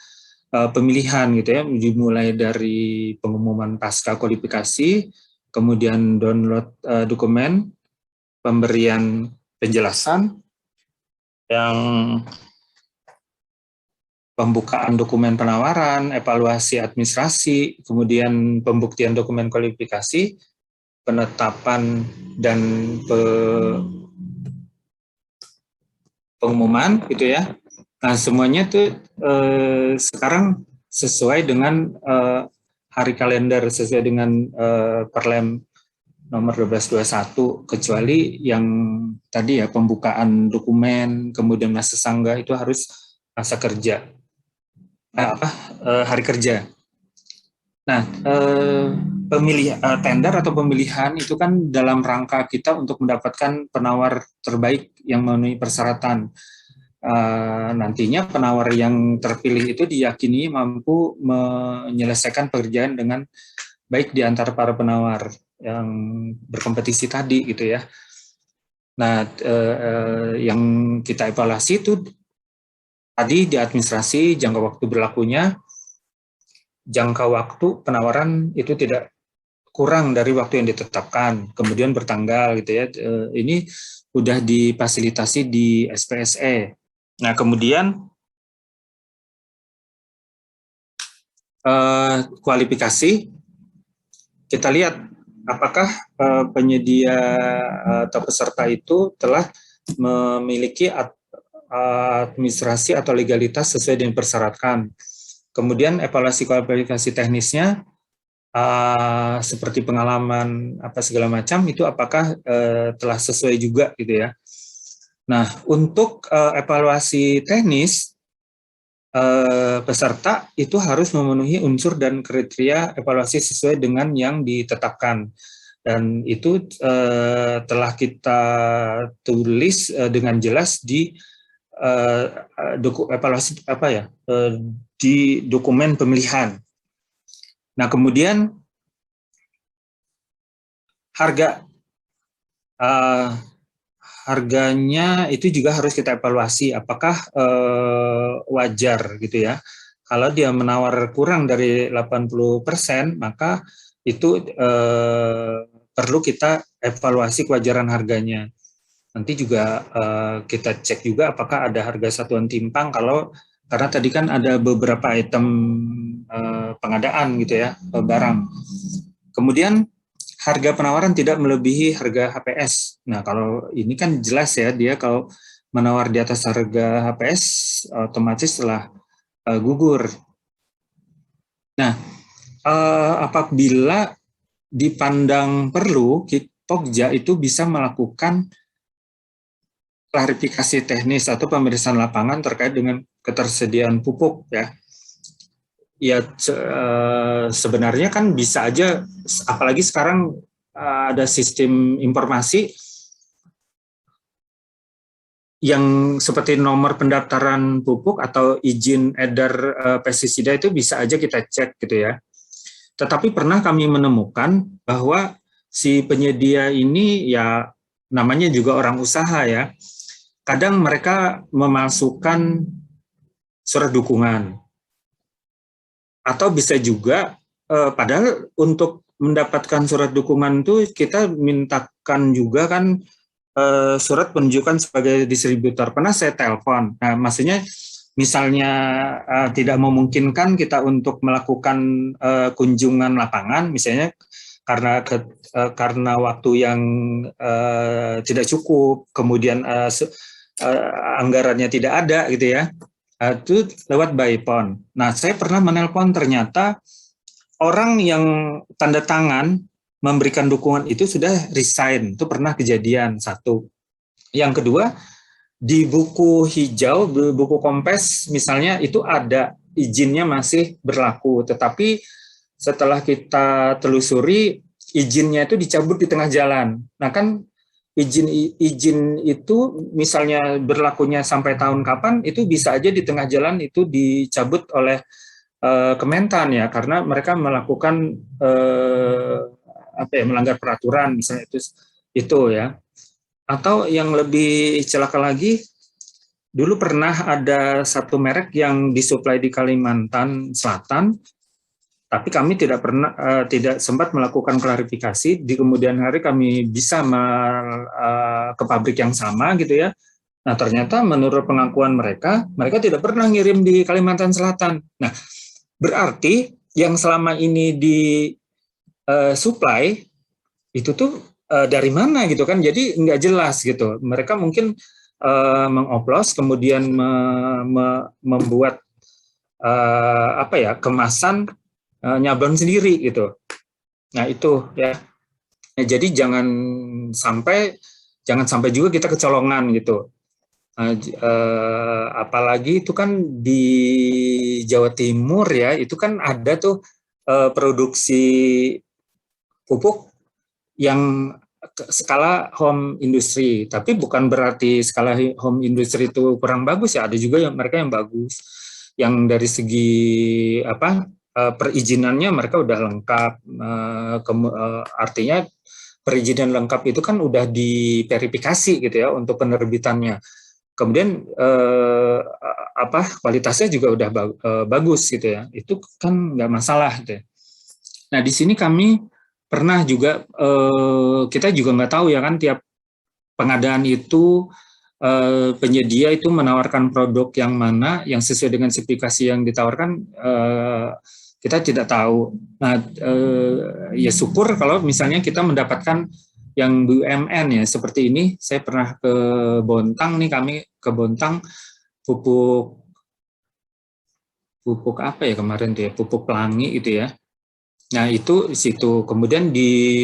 pemilihan gitu ya, dimulai dari pengumuman pasca kualifikasi, kemudian download dokumen, pemberian penjelasan, yang pembukaan dokumen penawaran, evaluasi administrasi, kemudian pembuktian dokumen kualifikasi, penetapan dan pengumuman gitu ya. Nah, semuanya itu sekarang sesuai dengan hari kalender, sesuai dengan Perlem nomor 1221, kecuali yang tadi ya pembukaan dokumen, kemudian masa sangga itu harus masa kerja, hari kerja. Nah, tender atau pemilihan itu kan dalam rangka kita untuk mendapatkan penawar terbaik yang memenuhi persyaratan. Nantinya penawar yang terpilih itu diyakini mampu menyelesaikan pekerjaan dengan baik di antara para penawar yang berkompetisi tadi gitu ya. Nah, yang kita evaluasi itu tadi di administrasi, jangka waktu berlakunya, jangka waktu penawaran itu tidak kurang dari waktu yang ditetapkan, kemudian bertanggal gitu ya. Ini sudah difasilitasi di SPSE. Nah, kemudian kualifikasi, kita lihat apakah penyedia atau peserta itu telah memiliki administrasi atau legalitas sesuai dengan persyaratkan. Kemudian evaluasi kualifikasi teknisnya seperti pengalaman apa segala macam itu apakah telah sesuai juga gitu ya. Nah, untuk evaluasi teknis peserta itu harus memenuhi unsur dan kriteria evaluasi sesuai dengan yang ditetapkan, dan itu telah kita tulis dengan jelas di evaluasi di dokumen pemilihan. Nah, kemudian harganya itu juga harus kita evaluasi apakah wajar gitu ya. Kalau dia menawar kurang dari 80%, maka itu perlu kita evaluasi kewajaran harganya. Nanti juga kita cek juga apakah ada harga satuan timpang karena tadi kan ada beberapa item pengadaan gitu ya, barang. Kemudian harga penawaran tidak melebihi harga HPS. Nah, kalau ini kan jelas ya, dia kalau menawar di atas harga HPS, otomatis telah gugur. Nah, apabila dipandang perlu, Pokja itu bisa melakukan klarifikasi teknis atau pemeriksaan lapangan terkait dengan ketersediaan pupuk ya. Ya sebenarnya kan bisa aja, apalagi sekarang ada sistem informasi yang seperti nomor pendaftaran pupuk atau izin edar pestisida itu bisa aja kita cek gitu ya. Tetapi pernah kami menemukan bahwa si penyedia ini ya namanya juga orang usaha ya. Kadang mereka memalsukan surat dukungan. Atau bisa juga padahal untuk mendapatkan surat dukungan itu kita mintakan juga kan surat penunjukan sebagai distributor. Pernah saya telepon. Nah, maksudnya misalnya tidak memungkinkan kita untuk melakukan kunjungan lapangan, misalnya karena waktu yang tidak cukup, kemudian anggarannya tidak ada gitu ya, itu lewat by phone. Nah, saya pernah menelpon, ternyata orang yang tanda tangan memberikan dukungan itu sudah resign, itu pernah kejadian satu. Yang kedua, di buku hijau, di buku kompes misalnya itu ada izinnya masih berlaku, tetapi setelah kita telusuri izinnya itu dicabut di tengah jalan. Nah kan izin itu misalnya berlakunya sampai tahun kapan, itu bisa aja di tengah jalan itu dicabut oleh Kementan ya, karena mereka melakukan melanggar peraturan misalnya itu ya. Atau yang lebih celaka lagi, dulu pernah ada satu merek yang disuplai di Kalimantan Selatan, tapi kami tidak sempat melakukan klarifikasi. Di kemudian hari kami bisa ke pabrik yang sama gitu ya. Nah ternyata menurut pengakuan mereka tidak pernah ngirim di Kalimantan Selatan. Nah berarti yang selama ini disuplai itu tuh dari mana gitu kan, jadi nggak jelas gitu. Mereka mungkin mengoplos kemudian membuat kemasan nyablon sendiri gitu. Nah itu ya. Nah, jadi jangan sampai juga kita kecolongan gitu. Apalagi itu kan di Jawa Timur ya, itu kan ada tuh produksi pupuk yang skala home industry, tapi bukan berarti skala home industry itu kurang bagus ya, ada juga yang mereka yang bagus, yang dari segi perizinannya mereka udah lengkap, artinya perizinan lengkap itu kan udah diverifikasi gitu ya untuk penerbitannya, kemudian kualitasnya juga udah bagus gitu ya, itu kan nggak masalah gitu ya. Nah di sini kami pernah juga kita juga nggak tahu ya kan, tiap pengadaan itu penyedia itu menawarkan produk yang mana yang sesuai dengan spesifikasi yang ditawarkan, kita tidak tahu. Nah ya syukur kalau misalnya kita mendapatkan yang BUMN ya seperti ini. Saya pernah ke Bontang nih, kami ke Bontang pupuk apa ya kemarin tuh ya, pupuk pelangi itu ya. Nah itu di situ, kemudian di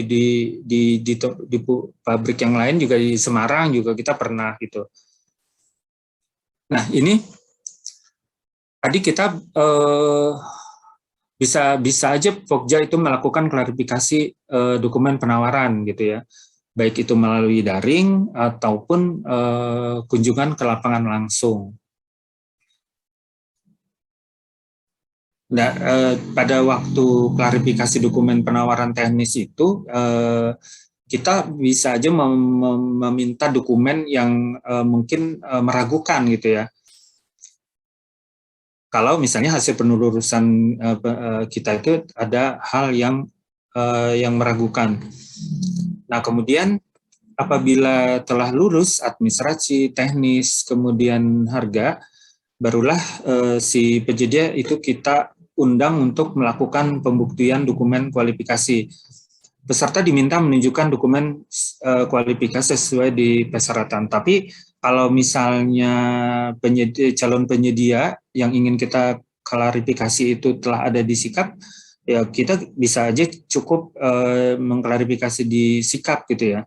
pabrik yang lain juga di Semarang juga kita pernah gitu. Nah ini tadi kita bisa aja Pokja itu melakukan klarifikasi dokumen penawaran gitu ya, baik itu melalui daring ataupun kunjungan ke lapangan langsung. Nah, pada waktu klarifikasi dokumen penawaran teknis itu, kita bisa aja meminta dokumen yang mungkin meragukan gitu ya. Kalau misalnya hasil penelurusan kita itu ada hal yang meragukan. Nah, kemudian apabila telah lurus administrasi, teknis, kemudian harga, barulah si penyedia itu kita undang untuk melakukan pembuktian dokumen kualifikasi. Peserta diminta menunjukkan dokumen kualifikasi sesuai di persyaratan. Tapi kalau misalnya calon penyedia yang ingin kita klarifikasi itu telah ada di sikap, ya kita bisa aja cukup mengklarifikasi di sikap gitu ya.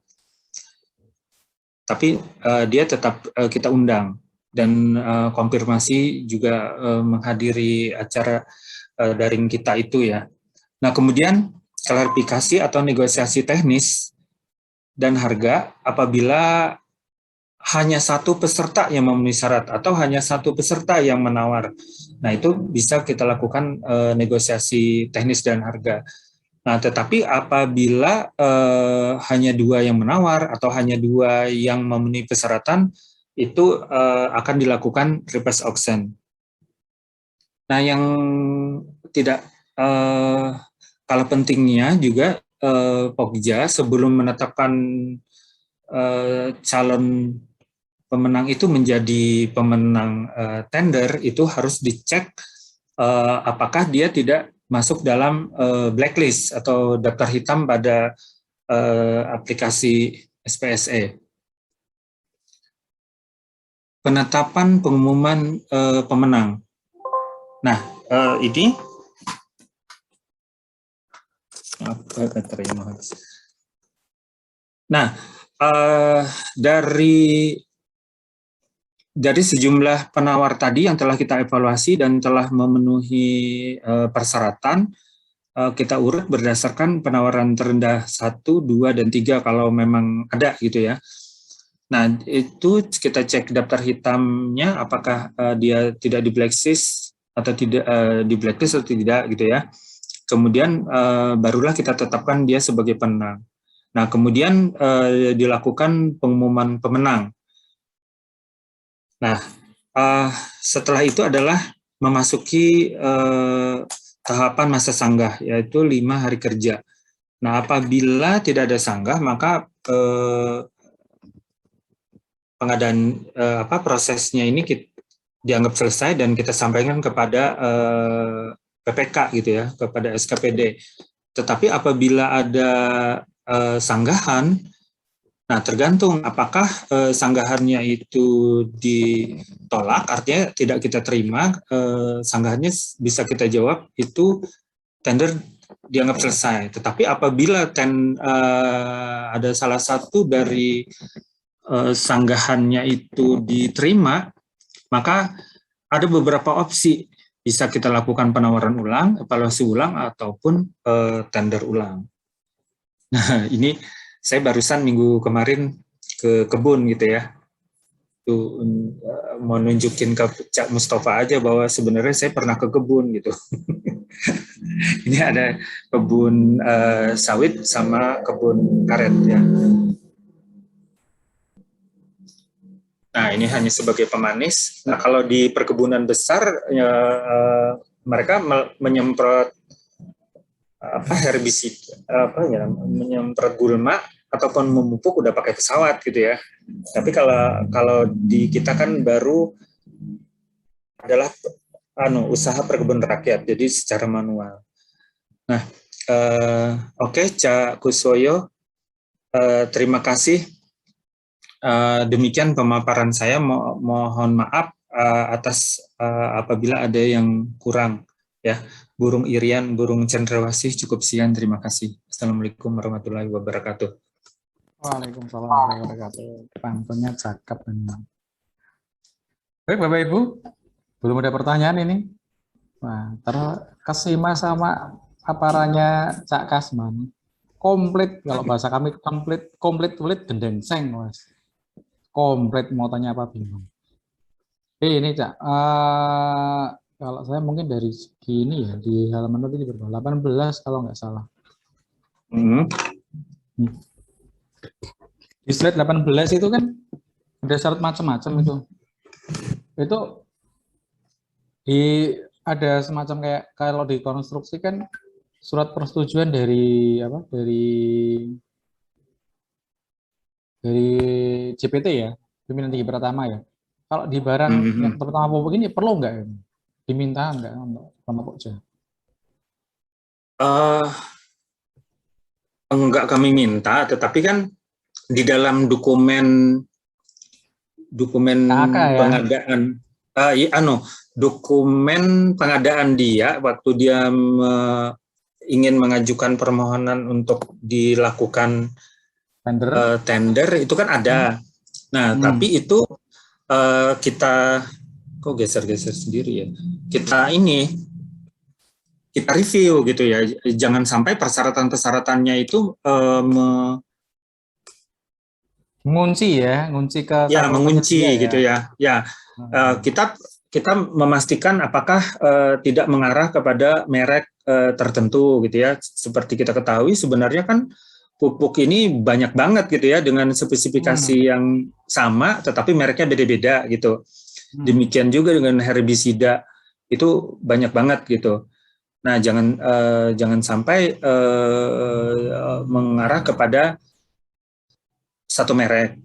tapi dia tetap kita undang dan konfirmasi juga menghadiri acara daring kita itu ya. Nah, kemudian klarifikasi atau negosiasi teknis dan harga apabila hanya satu peserta yang memenuhi syarat atau hanya satu peserta yang menawar. Nah, itu bisa kita lakukan negosiasi teknis dan harga. Nah, tetapi apabila hanya 2 yang menawar atau hanya 2 yang memenuhi persyaratan, itu akan dilakukan reverse auction. Nah, yang tidak kalah pentingnya juga Pokja sebelum menetapkan calon pemenang itu menjadi pemenang tender, itu harus dicek apakah dia tidak masuk dalam blacklist atau daftar hitam pada aplikasi SPSE. Penetapan pengumuman pemenang. Nah, ini apa terima. Nah, dari sejumlah penawar tadi yang telah kita evaluasi dan telah memenuhi persyaratan, kita urut berdasarkan penawaran terendah 1, 2, dan 3 kalau memang ada gitu ya. Nah, itu kita cek daftar hitamnya apakah dia tidak di blacklist atau tidak di blacklist atau tidak gitu ya. Kemudian barulah kita tetapkan dia sebagai pemenang. Nah, kemudian dilakukan pengumuman pemenang. Nah, setelah itu adalah memasuki tahapan masa sanggah, yaitu 5 hari kerja. Nah, apabila tidak ada sanggah, maka pengadaan prosesnya ini dianggap selesai dan kita sampaikan kepada PPK gitu ya, kepada SKPD. Tetapi apabila ada sanggahan, nah tergantung apakah sanggahannya itu ditolak, artinya tidak kita terima, sanggahannya bisa kita jawab itu tender dianggap selesai. Tetapi apabila ada salah satu dari sanggahannya itu diterima, maka ada beberapa opsi. Bisa kita lakukan penawaran ulang, evaluasi ulang, ataupun tender ulang. Nah, ini saya barusan minggu kemarin ke kebun gitu ya. Tuh, mau nunjukin ke Cak Mustafa aja bahwa sebenarnya saya pernah ke kebun gitu. Ini ada kebun sawit sama kebun karet ya. Nah, ini hanya sebagai pemanis. Nah, kalau di perkebunan besar, mereka menyemprot herbisida, menyemprot gulma ataupun memupuk udah pakai pesawat gitu ya. Tapi kalau di kita kan baru adalah usaha perkebunan rakyat, jadi secara manual. Nah, oke, Cak Kuswoyo, terima kasih. Demikian pemaparan saya, mohon maaf atas apabila ada yang kurang ya. Burung Irian, burung cendrawasih, cukup sekian, terima kasih. Assalamualaikum warahmatullahi wabarakatuh. Waalaikumsalam warahmatullahi wabarakatuh. Pantunnya cakep memang. Baik Bapak Ibu, belum ada pertanyaan ini. Nah, terkesima sama paparannya Cak Kasman. Komplit, kalau bahasa kami komplit gendeng-seng, Mas. Komplit, mau tanya apa bingung. Ini Cak, kalau saya mungkin dari segini ya, di halaman tadi berapa? 18 kalau nggak salah. Di slide 18 itu kan ada syarat macam-macam itu. Itu ada semacam kayak kalau dikonstruksi kan surat persetujuan dari JPT ya, pimpinan tinggi pertama ya. Kalau di barang yang pertama pupuk ini perlu nggak? Diminta nggak sama Pokja? Enggak kami minta, tetapi kan di dalam dokumen pengadaan, dokumen pengadaan dia waktu dia ingin mengajukan permohonan untuk dilakukan tender itu kan ada. Nah, tapi itu kita kok geser-geser sendiri ya. Kita review gitu ya. Jangan sampai persyaratan-persyaratannya itu mengunci ya, ngunci ke ya, mengunci penyedia, gitu ya. Ya, kita memastikan apakah tidak mengarah kepada merek tertentu gitu ya. Seperti kita ketahui sebenarnya kan pupuk ini banyak banget gitu ya dengan spesifikasi yang sama tetapi mereknya beda-beda gitu. Demikian juga dengan herbisida itu banyak banget gitu. Nah, jangan sampai mengarah kepada satu merek.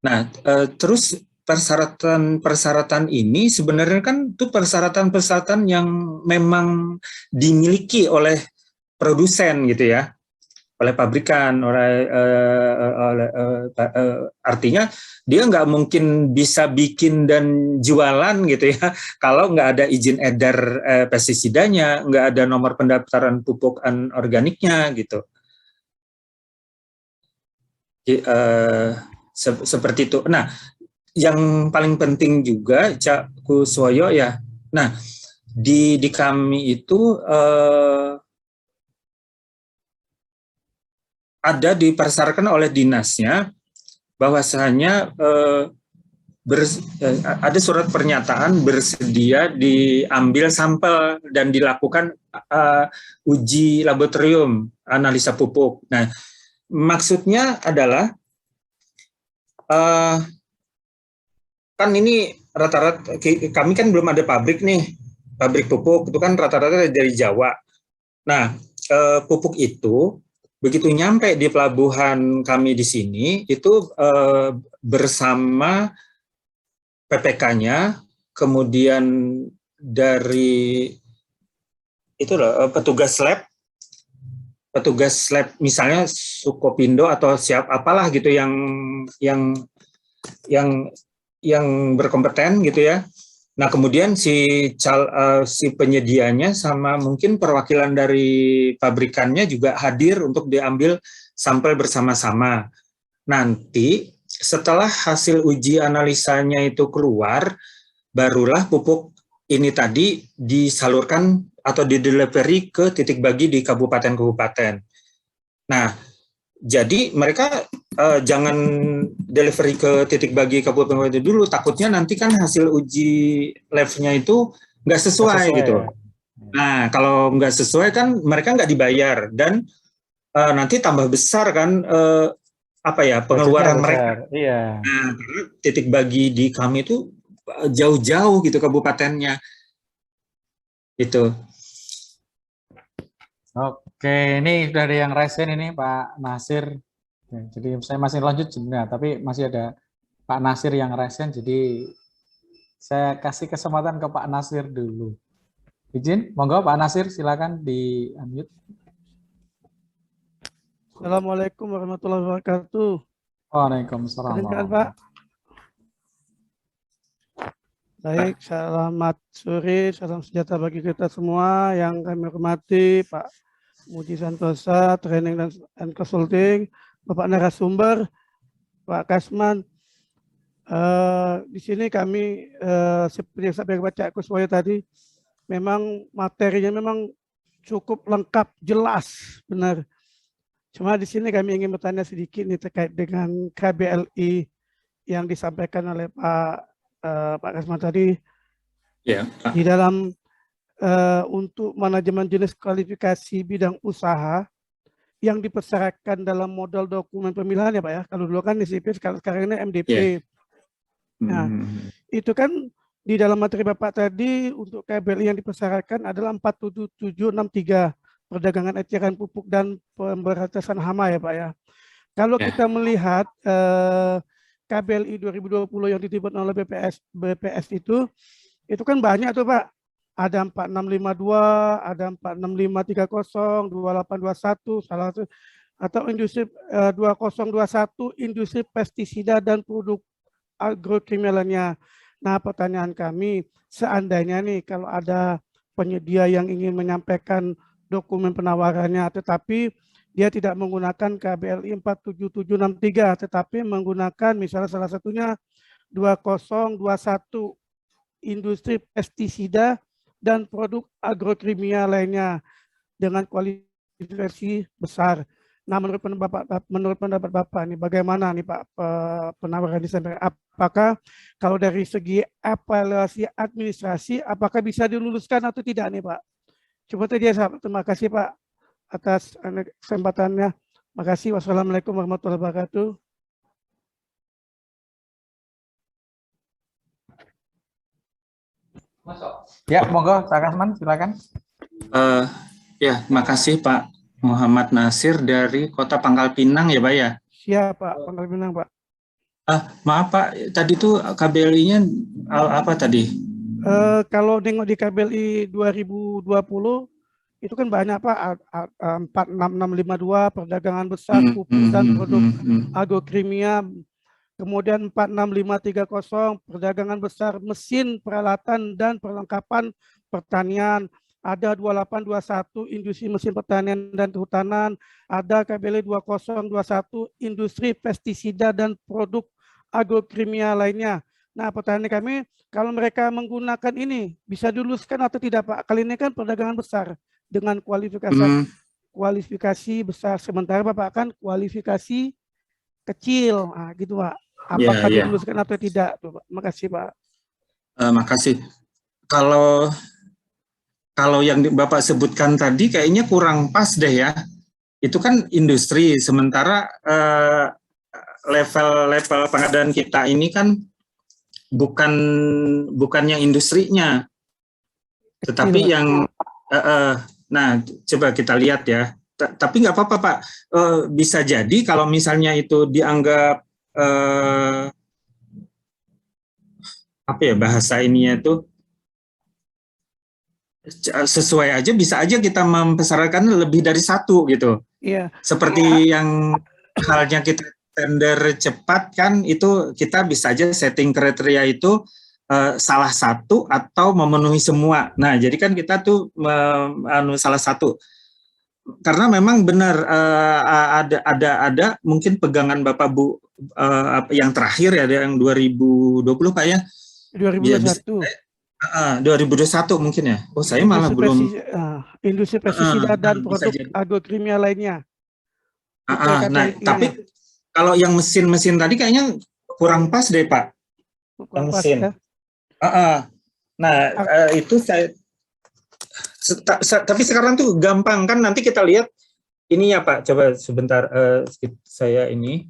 Nah, terus persyaratan ini sebenarnya kan itu persyaratan-persyaratan yang memang dimiliki oleh produsen gitu ya, oleh pabrikan, artinya dia nggak mungkin bisa bikin dan jualan gitu ya kalau nggak ada izin edar pestisidanya, nggak ada nomor pendaftaran pupuk organiknya gitu. Seperti itu. Nah, yang paling penting juga Cak Kuswoyo ya. Nah, di kami itu ada dipersyaratkan oleh dinasnya bahwasanya ada surat pernyataan bersedia diambil sampel dan dilakukan uji laboratorium analisa pupuk. Nah, maksudnya adalah kan ini rata-rata kami kan belum ada pabrik nih, pabrik pupuk itu kan rata-rata dari Jawa. Nah, pupuk itu begitu nyampe di pelabuhan kami di sini itu bersama PPK-nya, kemudian dari itu loh, petugas lab misalnya Sukopindo atau apalah gitu yang berkompeten gitu ya. Nah, kemudian si penyedianya sama mungkin perwakilan dari pabrikannya juga hadir untuk diambil sampel bersama-sama. Nanti setelah hasil uji analisanya itu keluar, barulah pupuk ini tadi disalurkan atau didelivery ke titik bagi di kabupaten-kabupaten. Nah, jadi mereka jangan delivery ke titik bagi kabupaten dulu, takutnya nanti kan hasil uji labnya itu nggak sesuai gitu. Ya. Nah, kalau nggak sesuai kan mereka nggak dibayar dan nanti tambah besar kan pengeluaran mereka. Iya. Nah, titik bagi di kami itu jauh-jauh gitu kabupatennya. Itu. Oke, ini sudah ada yang resen ini Pak Nasir. Jadi saya masih lanjut sebenarnya, tapi masih ada Pak Nasir yang resen, jadi saya kasih kesempatan ke Pak Nasir dulu. Izin, monggo Pak Nasir, silakan di unmute. Assalamualaikum warahmatullahi wabarakatuh. Waalaikumsalam. Dengar, Pak. Baik, selamat sore, salam sejahtera bagi kita semua yang kami hormati, Pak Muji Santosa, Training dan Consulting, Bapak narasumber, Pak Kasman. Di sini kami seperti yang saya baca Kuswoyo tadi, memang materinya memang cukup lengkap, jelas, benar. Cuma di sini kami ingin bertanya sedikit nih terkait dengan KBLI yang disampaikan oleh Pak Kasman tadi. Ya, Pak. Di dalam untuk manajemen jenis kualifikasi bidang usaha yang dipersyaratkan dalam modal dokumen pemilihan ya Pak ya. Kalau dulu kan DCP, sekarang ini MDP. Yeah. Nah, itu kan di dalam materi Bapak tadi untuk KBLI yang dipersyaratkan adalah 47763 perdagangan eceran pupuk dan pemberantasan hama ya Pak ya. Kalau kita melihat KBLI 2020 yang dibuat oleh BPS itu kan banyak tuh Pak. Ada 4652, ada 46530, 2821, salah satu atau industri 2021 industri pestisida dan produk agrokimialannya. Nah, pertanyaan kami, seandainya nih kalau ada penyedia yang ingin menyampaikan dokumen penawarannya, tetapi dia tidak menggunakan KBLI 47763, tetapi menggunakan misalnya salah satunya 2021 industri pestisida dan produk agrokimia lainnya dengan kualifikasi besar. Nah, menurut pendapat Bapak nih, bagaimana nih Pak penawaran disampaikan? Apakah kalau dari segi evaluasi administrasi, apakah bisa diluluskan atau tidak nih Pak? Coba tadi ya, terima kasih Pak atas kesempatannya. Terima kasih. Wassalamualaikum warahmatullahi wabarakatuh. Ya, monggo Pak Kasman, silakan. Ya, makasih Pak Muhammad Nasir dari Kota Pangkal Pinang ya Pak ya? Siap Pak, Pangkal Pinang Pak. Maaf Pak, tadi tuh KBLI-nya apa tadi? Kalau nengok di KBLI 2020, itu kan banyak Pak, 46652 perdagangan besar pupuk dan produk agrokimia, kemudian 46530 perdagangan besar mesin, peralatan, dan perlengkapan pertanian. Ada 2821 industri mesin pertanian dan kehutanan, ada KBLI 2021 industri pestisida dan produk agrokimia lainnya. Nah, pertanyaan kami, kalau mereka menggunakan ini bisa diluluskan atau tidak Pak? Kali ini kan perdagangan besar dengan kualifikasi besar, sementara Bapak kan kualifikasi kecil, nah, gitu Pak. Apakah diluluskan atau tidak? Terima kasih Pak. Makasih. Kalau yang Bapak sebutkan tadi kayaknya kurang pas deh ya. Itu kan industri, sementara level pengadaan kita ini kan bukan yang industrinya, tetapi yang nah coba kita lihat ya. Tapi nggak apa-apa Pak, bisa jadi kalau misalnya itu dianggap apa ya bahasa ininya itu sesuai aja, bisa aja kita mempersyaratkan lebih dari satu gitu. Iya. Seperti yang halnya kita tender cepat kan, itu kita bisa aja setting kriteria itu salah satu atau memenuhi semua. Nah, jadi kan kita tuh salah satu. Karena memang benar ada mungkin pegangan Bapak Bu yang terakhir ya, yang 2020 Pak ya. 2021. 2021 mungkin ya. Oh, saya malah belum. Industri pestisida dan produk agrokimia lainnya. Nah, tapi kalau yang mesin-mesin tadi kayaknya kurang pas deh Pak. Kurang mesin. Ya? Nah, itu saya. Tapi sekarang tuh gampang kan, nanti kita lihat ini ya Pak. Coba sebentar, saya ini.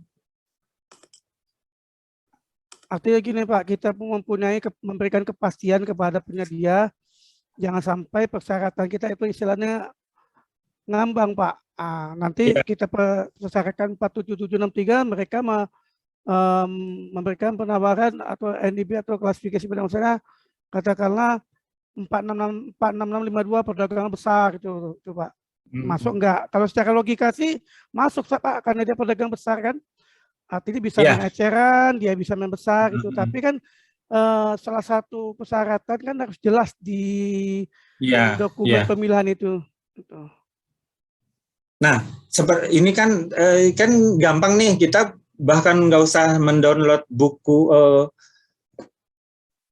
Artinya gini Pak, kita memberikan kepastian kepada penyedia, jangan sampai persyaratan kita itu istilahnya ngambang Pak. Nanti kita persyaratkan 47763, mereka memberikan penawaran atau NDB atau klasifikasi pada misalnya katakanlah 46652 perdagangan besar itu Pak. Masuk enggak? Kalau secara logika sih masuk Pak, karena dia pedagang besar kan. Artinya bisa main eceran, dia bisa main besar gitu. Tapi kan salah satu persyaratan kan harus jelas di dokumen pemilihan itu. Nah, seperti ini kan gampang nih, kita bahkan nggak usah mendownload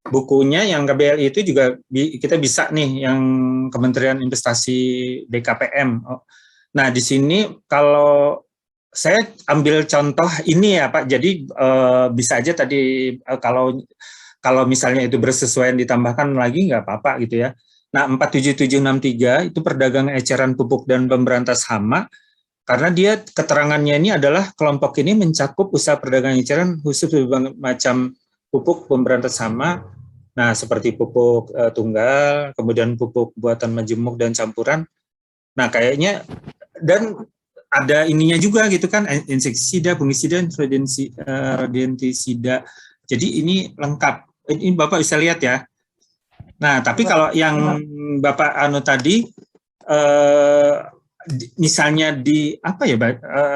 bukunya yang KBLI itu juga kita bisa nih, yang Kementerian Investasi DKPM. Nah, di sini kalau saya ambil contoh ini ya Pak, jadi bisa aja tadi kalau misalnya itu bersesuaian ditambahkan lagi nggak apa-apa gitu ya. Nah, 47763 itu perdagangan eceran pupuk dan pemberantas hama, karena dia keterangannya ini adalah kelompok ini mencakup usaha perdagangan eceran khusus berbagai macam pupuk pemberantas hama, nah seperti pupuk tunggal, kemudian pupuk buatan majemuk dan campuran. Nah, kayaknya dan ada ininya juga gitu kan, insektisida, fungisida, rodentisida. Jadi ini lengkap. Ini Bapak bisa lihat ya. Nah, tapi kalau yang Bapak tadi, misalnya di apa ya,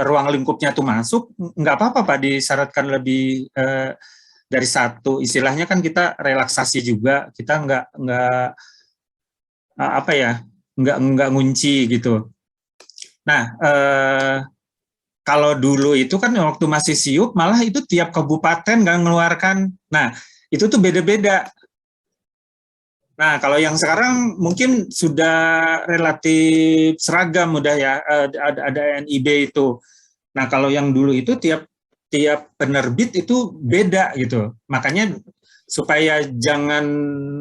ruang lingkupnya tuh masuk, nggak apa-apa Pak disyaratkan lebih dari satu. Istilahnya kan kita relaksasi juga, kita nggak apa ya, nggak ngunci gitu. Nah, kalau dulu itu kan waktu masih SIUP malah itu tiap kabupaten nggak mengeluarkan. Nah, itu tuh beda-beda. Nah, kalau yang sekarang mungkin sudah relatif seragam udah ya, ada NIB itu. Nah, kalau yang dulu itu tiap penerbit itu beda gitu. Makanya supaya jangan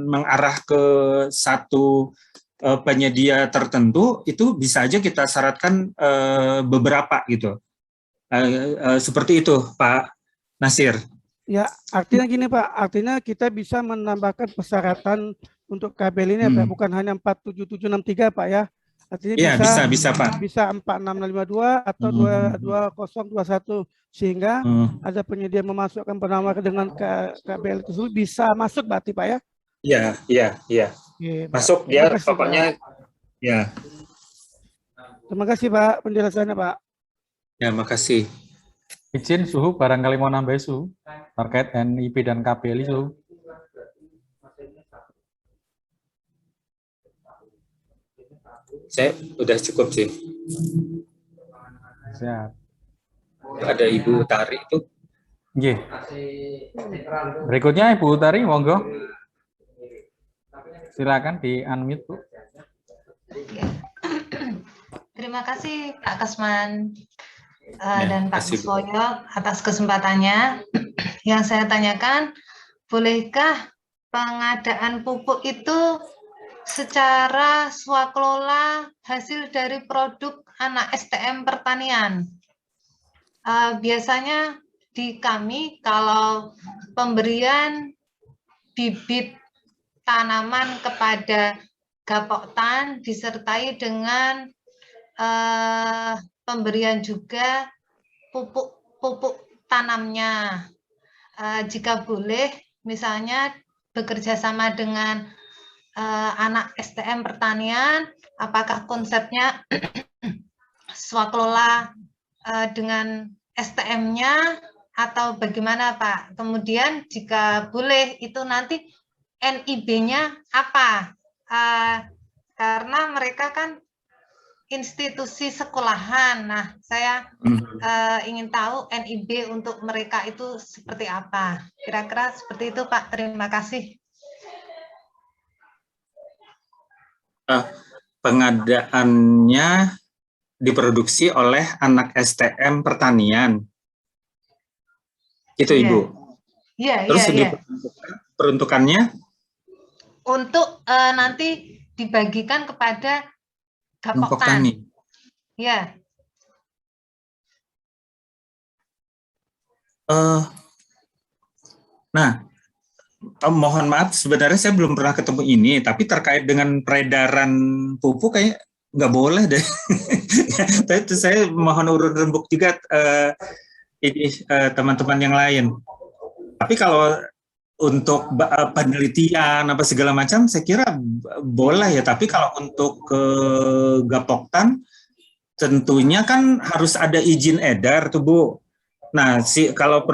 mengarah ke satu penyedia tertentu, itu bisa aja kita syaratkan beberapa gitu. Seperti itu, Pak Nasir. Ya, artinya gini Pak, artinya kita bisa menambahkan persyaratan untuk kabel ini Pak, bukan hanya 47763 Pak ya. Artinya ya, bisa Pak. Bisa 46652 atau 2021 sehingga ada penyedia memasukkan penawar dengan kabel tersebut bisa masuk berarti Pak ya. Iya. Oke, masuk biar pokoknya ya. Terima kasih Pak penjelasannya Pak. Ya, makasih. Izin suhu barangkali mau nambah suhu terkait NIB dan KBLI suhu. Saya udah cukup sih. Siap. Ada Ibu Tari itu. Nggih. Berikutnya Ibu Tari, monggo. Silakan di unmute, Bu. Terima kasih Pak Kasman dan Pak Kuswoyo atas kesempatannya. Yang saya tanyakan, bolehkah pengadaan pupuk itu secara swakelola hasil dari produk anak STM pertanian? Biasanya di kami kalau pemberian bibit tanaman kepada Gapoktan disertai dengan pemberian juga pupuk tanamnya. Jika boleh, misalnya bekerja sama dengan anak STM pertanian, apakah konsepnya swakelola dengan STM-nya atau bagaimana Pak? Kemudian jika boleh itu nanti NIB-nya apa? Karena mereka kan institusi sekolahan. Nah, saya ingin tahu NIB untuk mereka itu seperti apa. Kira-kira seperti itu, Pak. Terima kasih. Pengadaannya diproduksi oleh anak STM pertanian. Itu Ibu? Iya, Terus iya. peruntukannya? Untuk nanti dibagikan kepada Gapoktan. Ya. Nah, mohon maaf, sebenarnya saya belum pernah ketemu ini, tapi terkait dengan peredaran pupuk kayak nggak boleh deh. Itu saya mohon urun rembuk juga teman-teman yang lain. Tapi kalau untuk penelitian apa segala macam, saya kira boleh ya. Tapi kalau untuk ke Gapoktan, tentunya kan harus ada izin edar tuh Bu. Nah, kalau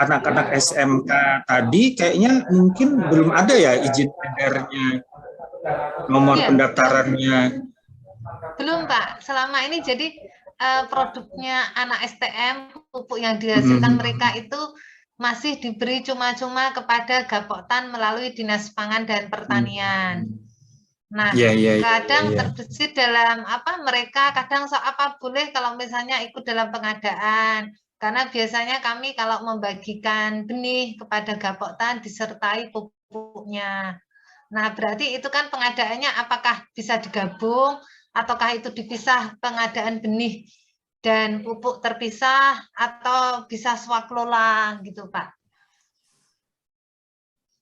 anak-anak SMK tadi kayaknya mungkin belum ada ya izin edarnya, nomor pendaftarannya. Belum Pak, selama ini jadi produknya anak STM, pupuk yang dihasilkan mereka itu masih diberi cuma-cuma kepada Gapoktan melalui Dinas Pangan dan Pertanian. Nah, kadang terbesit dalam mereka kadang boleh kalau misalnya ikut dalam pengadaan. Karena biasanya kami kalau membagikan benih kepada Gapoktan disertai pupuknya. Nah, berarti itu kan pengadaannya apakah bisa digabung ataukah itu dipisah pengadaan benih dan pupuk terpisah atau bisa swakelola gitu, Pak.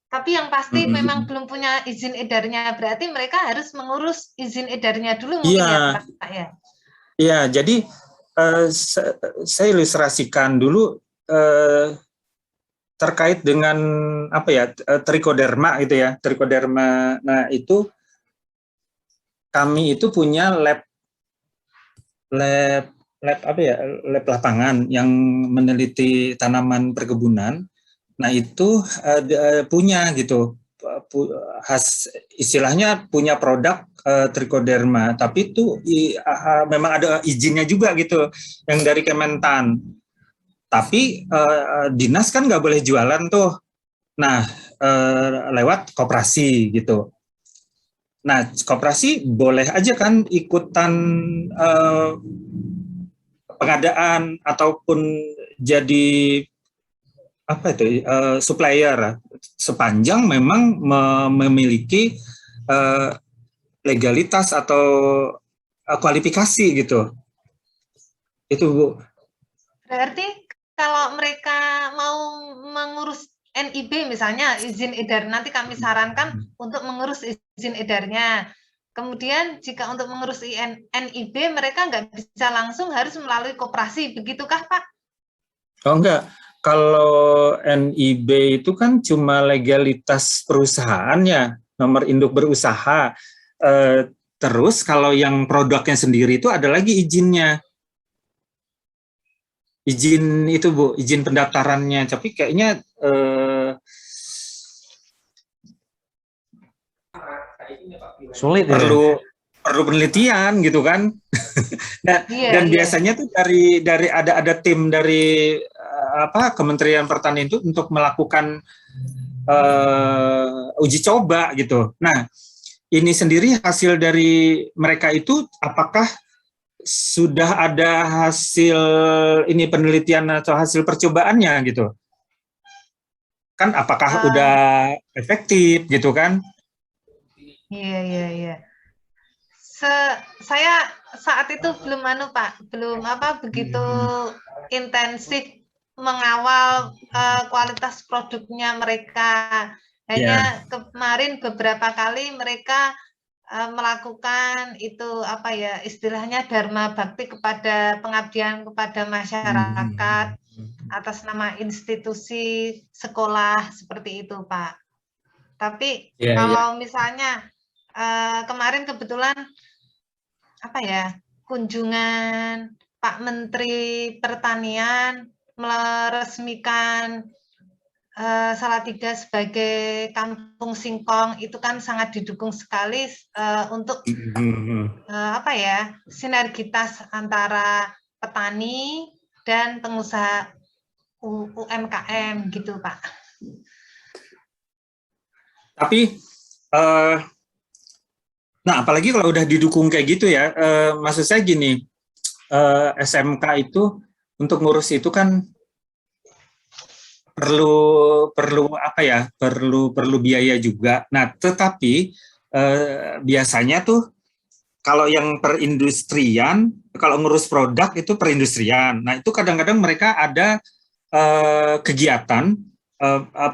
Tapi yang pasti memang belum punya izin edarnya, berarti mereka harus mengurus izin edarnya dulu mungkin ya, Pak ya. Iya, jadi saya ilustrasikan dulu terkait dengan trichoderma gitu ya, trichoderma. Nah, itu kami itu punya lab lapangan yang meneliti tanaman perkebunan. Nah, itu punya gitu. istilahnya punya produk trichoderma, tapi itu memang ada izinnya juga gitu yang dari Kementan. Tapi dinas kan nggak boleh jualan tuh. Nah, lewat koperasi gitu. Nah, koperasi boleh aja kan ikutan pengadaan ataupun jadi apa itu supplier sepanjang memang memiliki legalitas atau kualifikasi gitu. Itu Bu. Berarti kalau mereka mau mengurus NIB misalnya izin edar, nanti kami sarankan untuk mengurus izin edarnya. Kemudian jika untuk mengurus NIB mereka nggak bisa langsung, harus melalui koperasi, begitukah Pak? Oh enggak. Kalau NIB itu kan cuma legalitas perusahaannya, nomor induk berusaha. Terus kalau yang produknya sendiri itu ada lagi izinnya. Izin itu Bu, izin pendaftarannya. Tapi kayaknya sulit ya. Perlu penelitian gitu kan. Nah, dan biasanya tuh dari ada tim dari Kementerian Pertanian itu untuk melakukan uji coba gitu. Nah, ini sendiri hasil dari mereka itu apakah sudah ada hasil ini penelitian atau hasil percobaannya gitu? Kan apakah udah efektif gitu kan? Iya. Saya saat itu belum belum begitu intensif mengawal kualitas produknya mereka. Hanya kemarin beberapa kali mereka melakukan itu istilahnya dharma bakti kepada pengabdian kepada masyarakat atas nama institusi sekolah seperti itu Pak. Tapi kalau misalnya kemarin kebetulan kunjungan Pak Menteri Pertanian meresmikan Salatiga sebagai kampung singkong, itu kan sangat didukung sekali untuk sinergitas antara petani dan pengusaha UMKM gitu Pak. Tapi nah apalagi kalau udah didukung kayak gitu ya, maksud saya gini, SMK itu untuk ngurus itu kan perlu biaya juga. Nah, tetapi biasanya tuh kalau yang perindustrian, kalau ngurus produk itu perindustrian. Nah, itu kadang-kadang mereka ada kegiatan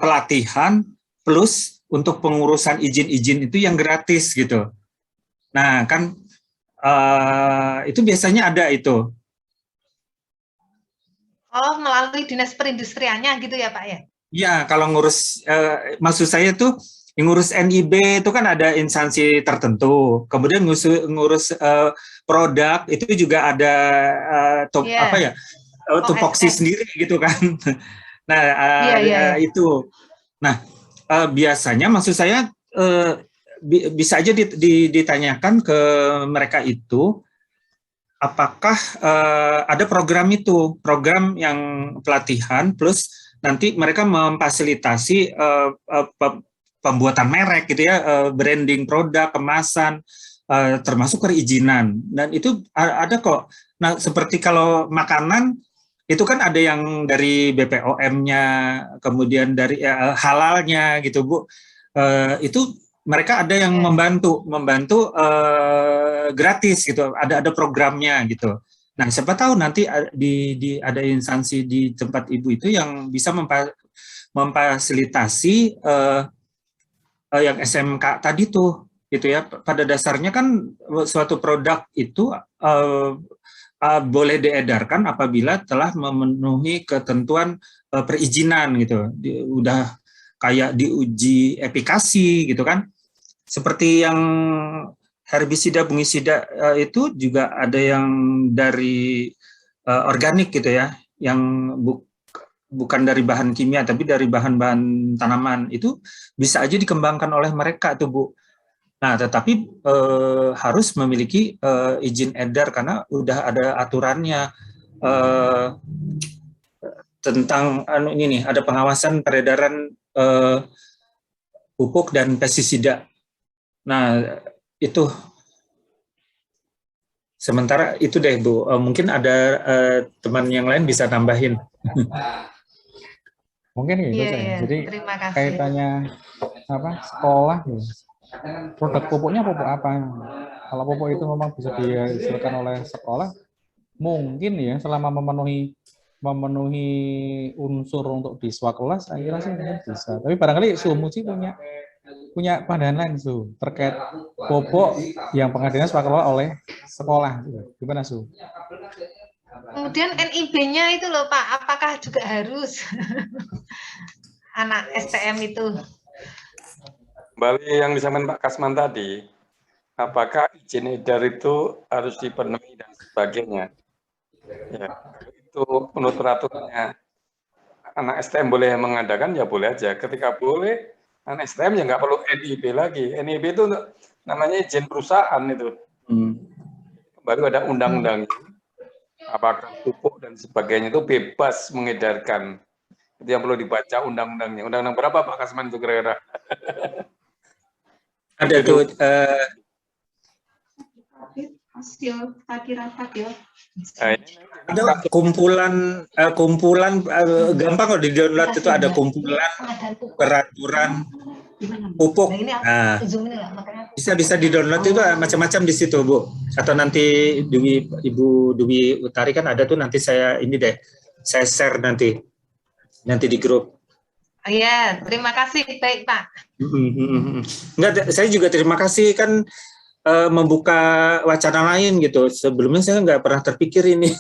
pelatihan plus untuk pengurusan izin-izin itu yang gratis gitu. Nah, kan itu biasanya ada itu. Oh, melalui dinas perindustriannya gitu ya Pak ya? Iya, kalau ngurus, maksud saya tuh ngurus NIB itu kan ada instansi tertentu. Kemudian ngurus produk itu juga ada tupoksi sendiri gitu kan. Nah, itu. Nah, biasanya maksud saya bisa aja ditanyakan ke mereka itu, apakah ada program yang pelatihan plus nanti mereka memfasilitasi pembuatan merek gitu ya, branding produk, kemasan, termasuk perizinan, dan itu ada kok. Nah, seperti kalau makanan itu kan ada yang dari BPOM-nya, kemudian dari halalnya gitu Bu, itu mereka ada yang membantu gratis gitu, ada programnya gitu. Nah, siapa tahu nanti ada instansi di tempat Ibu itu yang bisa memfasilitasi yang SMK tadi tuh, gitu ya. Pada dasarnya kan suatu produk itu boleh diedarkan apabila telah memenuhi ketentuan perizinan gitu, udah kayak diuji efikasi gitu kan. Seperti yang herbisida, fungisida itu juga ada yang dari organik gitu ya, yang bukan dari bahan kimia, tapi dari bahan-bahan tanaman, itu bisa aja dikembangkan oleh mereka tuh Bu. Nah, tetapi harus memiliki izin edar karena udah ada aturannya tentang ini nih, ada pengawasan peredaran pupuk dan pestisida. Nah, itu sementara itu deh Bu. Mungkin ada teman yang lain bisa tambahin. Mungkin gitu Iya, saya. iya. Jadi Terima kasih. kaitannya apa sekolah ya. Produk pupuknya pupuk apa? Kalau pupuk itu memang bisa dihasilkan oleh sekolah, mungkin ya selama memenuhi unsur untuk di swakkelas, saya kira sih mungkin bisa. Tapi barangkali Sumuci punya pandangan lain Su terkait pupuk yang pengadaan swakkelas oleh sekolah. Gimana Su? Kemudian NIB-nya itu loh Pak, apakah juga harus anak STM itu? Kembali yang disampaikan Pak Kasman tadi, apakah izin edar itu harus dipenuhi dan sebagainya? Ya, itu menurut peraturannya anak STM boleh mengadakan, ya boleh aja. Ketika boleh, anak STM ya nggak perlu NIB lagi. NIB itu namanya izin perusahaan itu. Baru ada undang-undangnya. Apakah pupuk dan sebagainya itu bebas mengedarkan. Itu yang perlu dibaca undang-undangnya. Undang-undang berapa Pak Kasman itu kira-kira? Ada tuh hasil tadi rapat ya. ada kumpulan gampang kalau di download itu ada kumpulan peraturan pupuk. Nah, bisa di download itu macam-macam di situ Bu. Atau nanti Ibu Dwi Utari kan ada tuh, nanti saya share nanti di grup. Oh ya, terima kasih. Baik, Pak. Enggak, saya juga terima kasih kan membuka wacana lain gitu. Sebelumnya saya nggak pernah terpikir ini.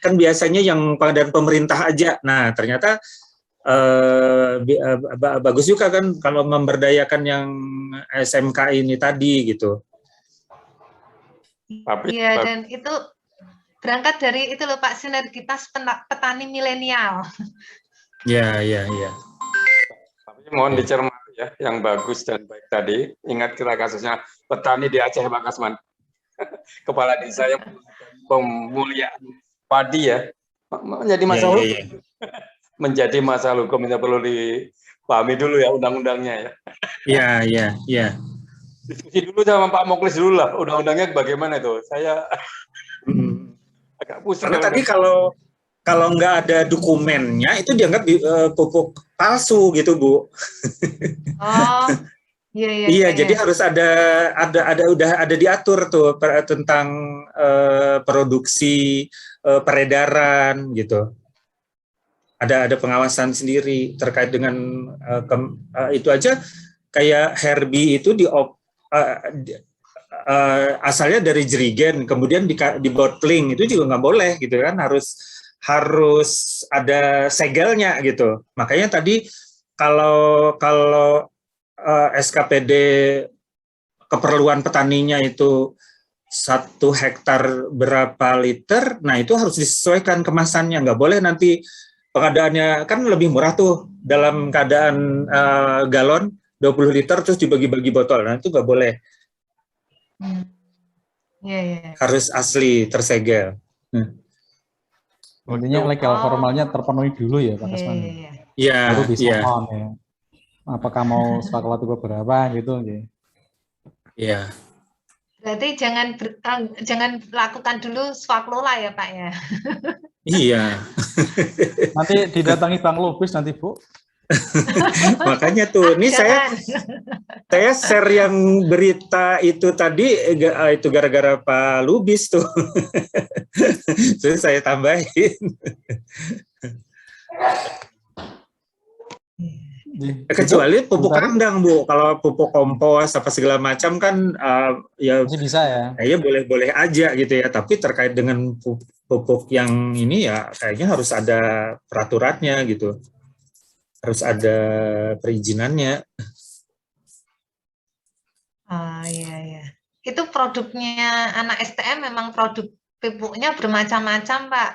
Kan biasanya yang pengadaan pemerintah aja. Nah, ternyata bagus juga kan kalau memberdayakan yang SMK ini tadi gitu. Iya, dan itu berangkat dari itu loh Pak, sinergitas petani milenial. Ya. Tapi mohon dicermati ya, yang bagus dan baik tadi. Ingat kita kasusnya petani di Aceh Pak Kasman. Kepala desa yang pemuliaan padi ya, menjadi masalah hukum. Menjadi masalah hukum, ini perlu dipahami dulu ya undang-undangnya ya. Iya. Diskusi dulu sama Pak Moklis dulu lah, undang-undangnya bagaimana itu. Saya agak pusing. Karena tadi kalau nggak ada dokumennya itu dianggap pupuk palsu gitu Bu. Oh, iya. Iya, jadi harus udah ada diatur tuh tentang produksi, peredaran gitu. Ada pengawasan sendiri terkait dengan itu aja. Kayak Herbie itu asalnya dari jerigen, kemudian di bottling itu juga nggak boleh gitu kan, harus ada segelnya gitu. Makanya tadi kalau SKPD keperluan petaninya itu 1 hektar berapa liter, nah itu harus disesuaikan kemasannya. Nggak boleh nanti pengadaannya kan lebih murah tuh dalam keadaan galon 20 liter terus dibagi-bagi botol. Nah itu nggak boleh. Iya. Harus asli tersegel. Intinya legal formalnya terpenuhi dulu ya Pak Kasman. Iya. Baru bisa on ya. Apakah mau swakkelas tipe berapa gitu? Iya. Berarti jangan lakukan dulu swaklola ya Pak ya. Iya. Nanti didatangi Bang Lubis nanti Bu. Makanya tuh, ini saya share yang berita itu tadi itu gara-gara Pak Lubis tuh. Jadi saya tambahin. Kecuali pupuk kandang Bu, kalau pupuk kompos apa segala macam kan ya masih bisa ya. Kayaknya boleh-boleh aja gitu ya. Tapi terkait dengan pupuk yang ini ya kayaknya harus ada peraturannya gitu. Harus ada perizinannya. Iya. Itu produknya anak STM memang produk pupuknya bermacam-macam Pak.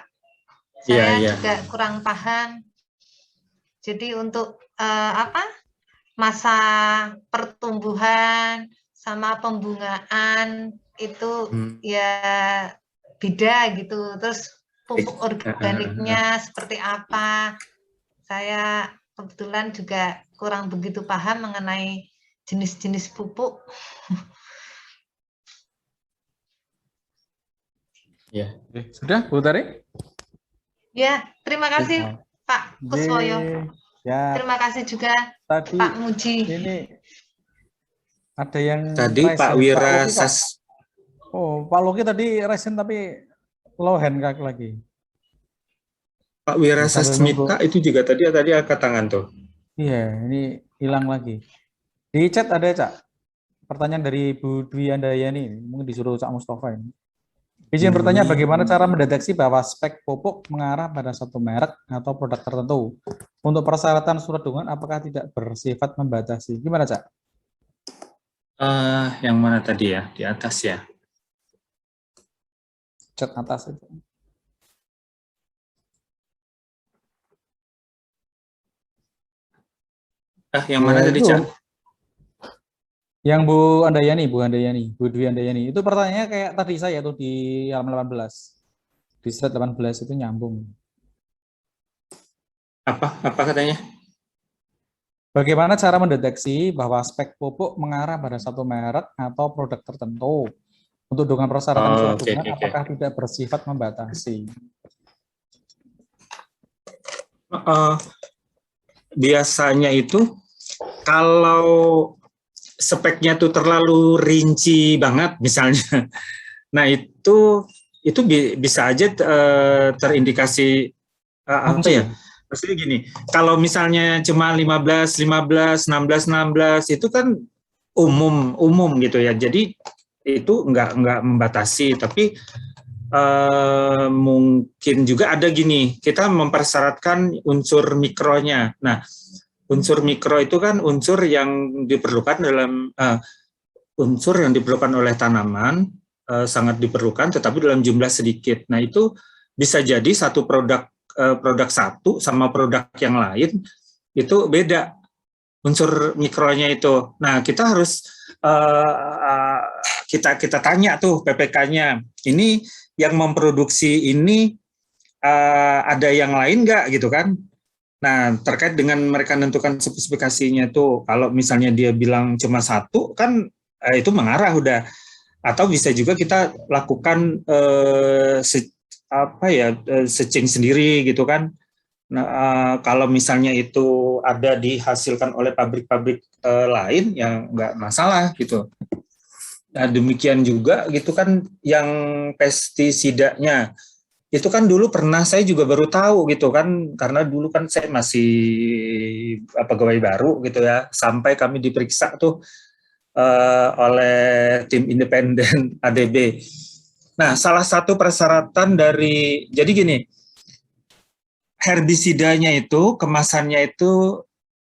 Saya juga kurang paham. Jadi untuk masa pertumbuhan sama pembungaan itu ya beda gitu. Terus pupuk organiknya seperti apa? Saya kebetulan juga kurang begitu paham mengenai jenis-jenis pupuk. Ya. Sudah, Bu Tari? Ya, terima kasih Pak Kuswoyo. Ya. Terima kasih juga tadi, Pak Muji. Ini ada yang tadi Pak Wira Pak Loki tadi resen tapi low hand lagi. Pak Wira Sasmita itu juga tadi angkat tangan tuh. Iya, ini hilang lagi. Di chat ada Cak. Pertanyaan dari Bu Dwi Andayani, mungkin disuruh Cak Mustafa ini. Izin bertanya bagaimana cara mendeteksi bahwa spek pupuk mengarah pada satu merek atau produk tertentu. Untuk persyaratan surat dukungan apakah tidak bersifat membatasi? Gimana Cak? Yang mana tadi ya? Di atas ya? Chat atas itu. Yang mana tadi Cak? Yang Bu Dwi Andayani. Itu pertanyaannya kayak tadi saya tuh di halaman 18. Di slide 18 itu nyambung. Apa katanya? Bagaimana cara mendeteksi bahwa spek pupuk mengarah pada satu merek atau produk tertentu? Untuk dengan persyaratan surat dukungan apakah tidak bersifat membatasi? Biasanya itu kalau speknya tuh terlalu rinci banget misalnya, nah itu bisa aja terindikasi apa ya? Maksudnya gini, kalau misalnya cuma 15, 16, 16 itu kan umum gitu ya. Jadi itu nggak membatasi, tapi mungkin juga ada gini, kita mempersyaratkan unsur mikronya. Nah, unsur mikro itu kan unsur yang diperlukan oleh tanaman, sangat diperlukan, tetapi dalam jumlah sedikit. Nah, itu bisa jadi satu produk satu sama produk yang lain itu beda unsur mikronya itu. Nah, kita harus kita tanya tuh PPK-nya, ini yang memproduksi ini ada yang lain nggak gitu kan? Nah, terkait dengan mereka menentukan spesifikasinya tuh, kalau misalnya dia bilang cuma satu kan itu mengarah udah. Atau bisa juga kita lakukan searching sendiri gitu kan. Nah, kalau misalnya itu ada dihasilkan oleh pabrik-pabrik lain ya nggak masalah gitu. Nah, demikian juga gitu kan yang pestisidanya itu kan dulu pernah saya juga baru tahu gitu kan, karena dulu kan saya masih pegawai baru gitu ya, sampai kami diperiksa tuh oleh tim independen ADB. Nah, salah satu persyaratan dari, jadi gini, herbisidanya itu kemasannya itu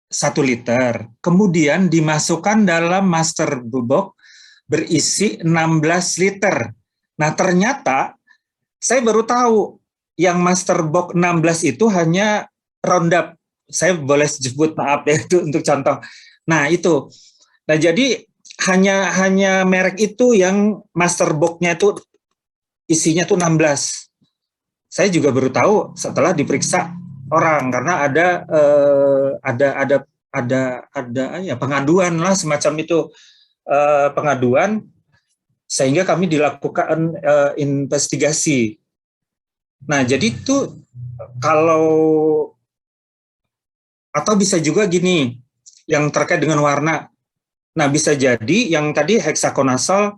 1 liter, kemudian dimasukkan dalam master box berisi 16 liter. Nah, ternyata saya baru tahu yang master box 16 itu hanya Roundup. Saya boleh sebut, maaf ya, itu untuk contoh. Nah, itu. Nah, jadi hanya merek itu yang master box-nya itu isinya tuh 16. Saya juga baru tahu setelah diperiksa orang, karena ada ya pengaduan lah semacam itu, pengaduan, sehingga kami dilakukan investigasi. Nah, jadi itu kalau, atau bisa juga gini, yang terkait dengan warna. Nah, bisa jadi yang tadi hexaconazole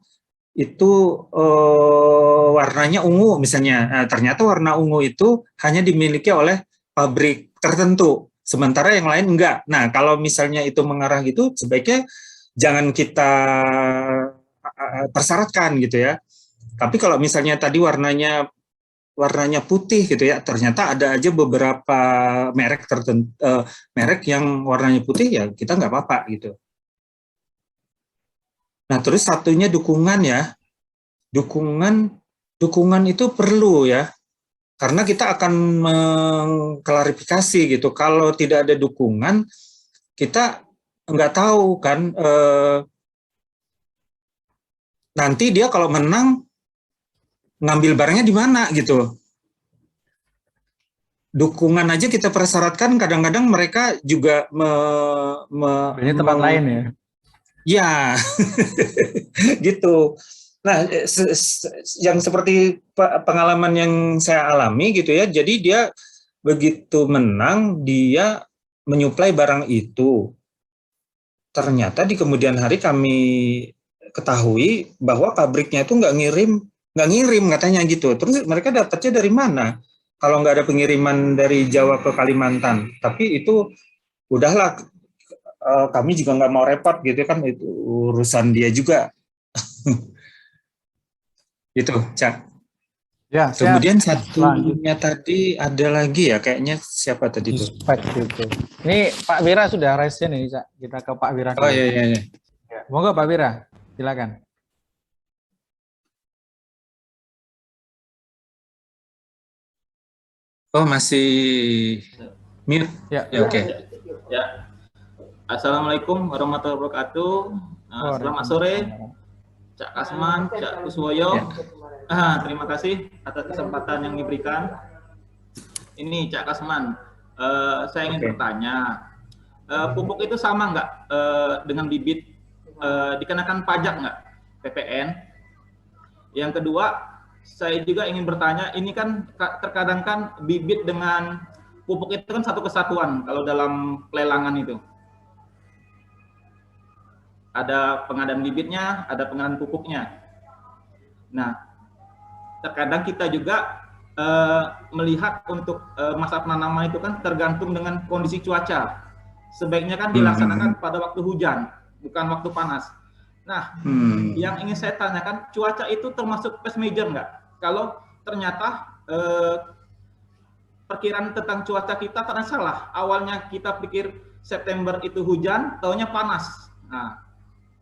itu warnanya ungu misalnya. Nah, ternyata warna ungu itu hanya dimiliki oleh pabrik tertentu, sementara yang lain enggak. Nah, kalau misalnya itu mengarah gitu, sebaiknya jangan kita persyaratkan gitu ya. Tapi kalau misalnya tadi warnanya putih gitu ya, ternyata ada aja beberapa merek tertentu, merek yang warnanya putih ya kita nggak apa-apa gitu. Nah, terus satunya dukungan ya. Dukungan itu perlu ya. karena kita akan mengklarifikasi gitu. Kalau tidak ada dukungan, kita nggak tahu kan nanti dia kalau menang ngambil barangnya di mana gitu. Dukungan aja kita persyaratkan, kadang-kadang mereka juga ini tempat lain ya. Ya, gitu. Nah, yang seperti pengalaman yang saya alami gitu ya, jadi dia begitu menang, dia menyuplai barang itu. Ternyata di kemudian hari kami ketahui bahwa pabriknya itu nggak ngirim katanya gitu. Terus mereka dapatnya dari mana? Kalau nggak ada pengiriman dari Jawa ke Kalimantan. Tapi itu udahlah, kami juga nggak mau repot gitu kan, itu urusan dia juga. Gitu, Cak. Ya, kemudian satunya tadi ada lagi ya, kayaknya siapa tadi itu? Ini Pak Wira sudah raise nih, Cak. Kita ke Pak Wira. Oh iya. Ya. Monggo Pak Wira, silakan. Oh, masih mute. Ya, oke. Ya. Assalamualaikum warahmatullahi wabarakatuh. Selamat sore, Cak Kasman, Cak Kuswoyo. Terima kasih atas kesempatan yang diberikan. Ini Cak Kasman, saya ingin bertanya, pupuk itu sama nggak dengan bibit? Dikenakan pajak nggak PPN? Yang kedua, saya juga ingin bertanya, ini kan terkadang kan bibit dengan pupuk itu kan satu kesatuan kalau dalam pelelangan itu. Ada pengadaan bibitnya, ada pengadaan pupuknya. Nah, terkadang kita juga melihat untuk masa penanaman itu kan tergantung dengan kondisi cuaca. Sebaiknya kan dilaksanakan pada waktu hujan, bukan waktu panas. Nah, yang ingin saya tanyakan, cuaca itu termasuk pest major nggak? Kalau ternyata perkiraan tentang cuaca kita karena salah. Awalnya kita pikir September itu hujan, taunya panas. Nah,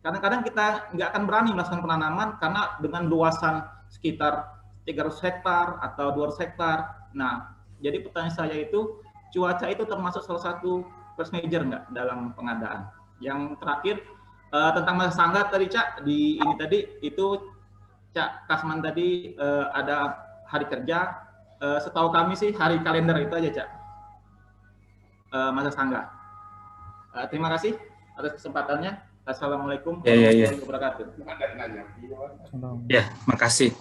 kadang-kadang kita nggak akan berani melakukan penanaman karena dengan luasan sekitar 300 hektar atau 200 hektar. Nah, jadi pertanyaan saya itu, cuaca itu termasuk salah satu pest major nggak dalam pengadaan? Yang terakhir, tentang masa sanggah tadi, Cak, di ini tadi, itu Cak Kasman tadi ada hari kerja, setahu kami sih hari kalender itu aja, Cak, masa sanggah. Terima kasih atas kesempatannya. Assalamualaikum warahmatullahi wabarakatuh. Ya, makasih.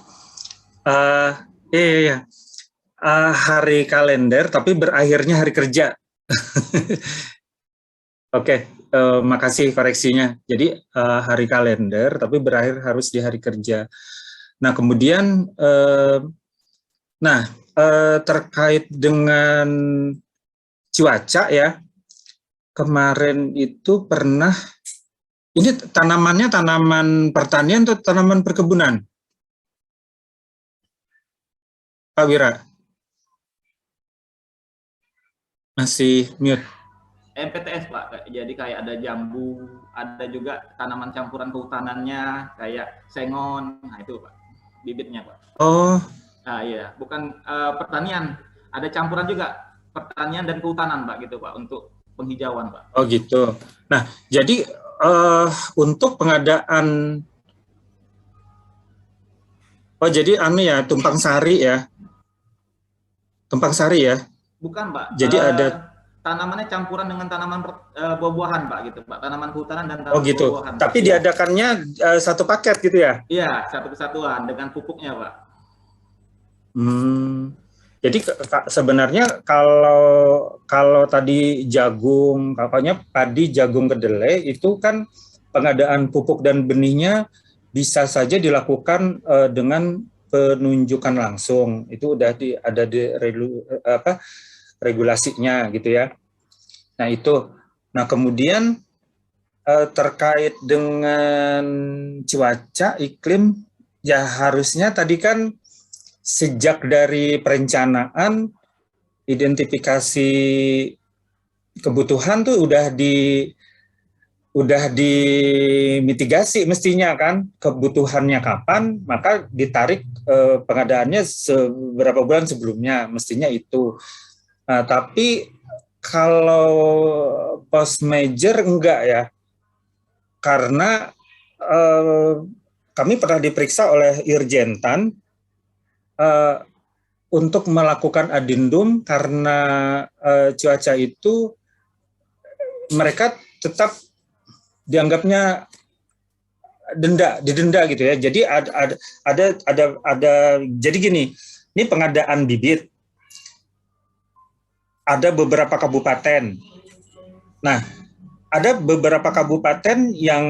Hari kalender tapi berakhirnya hari kerja. Oke, makasih koreksinya. Jadi hari kalender tapi berakhir harus di hari kerja. Nah, kemudian terkait dengan cuaca ya, kemarin itu pernah, ini tanamannya tanaman pertanian atau tanaman perkebunan? Pak Wira? Masih mute. MPTS, Pak. Jadi kayak ada jambu, ada juga tanaman campuran kehutanannya, kayak sengon. Nah, itu, Pak. Bibitnya, Pak. Oh. Nah, iya. Bukan pertanian. Ada campuran juga pertanian dan kehutanan, Pak, gitu, Pak, untuk penghijauan, Pak. Oh, gitu. Nah, jadi untuk pengadaan, jadi tumpang sari ya, tumpang sari ya. Bukan, Pak. Jadi ada tanamannya campuran dengan tanaman buah-buahan, Pak, gitu, Pak. Tanaman kehutanan dan tanaman buah-buahan. Tapi diadakannya satu paket gitu ya? Iya, satu kesatuan dengan pupuknya, Pak. Jadi sebenarnya kalau tadi jagung, katanya padi, jagung, kedelai itu kan pengadaan pupuk dan benihnya bisa saja dilakukan dengan penunjukan langsung. Itu udah ada di regulasinya gitu ya. Nah itu. Nah kemudian terkait dengan cuaca, iklim, ya harusnya tadi kan sejak dari perencanaan, identifikasi kebutuhan tuh udah dimitigasi mestinya kan kebutuhannya kapan, maka ditarik pengadaannya beberapa bulan sebelumnya mestinya itu. Nah, tapi kalau post major enggak ya, karena kami pernah diperiksa oleh Irjentan untuk melakukan adendum karena cuaca itu mereka tetap dianggapnya didenda gitu ya. Jadi ada jadi gini, ini pengadaan bibit ada beberapa kabupaten. Nah, ada beberapa kabupaten yang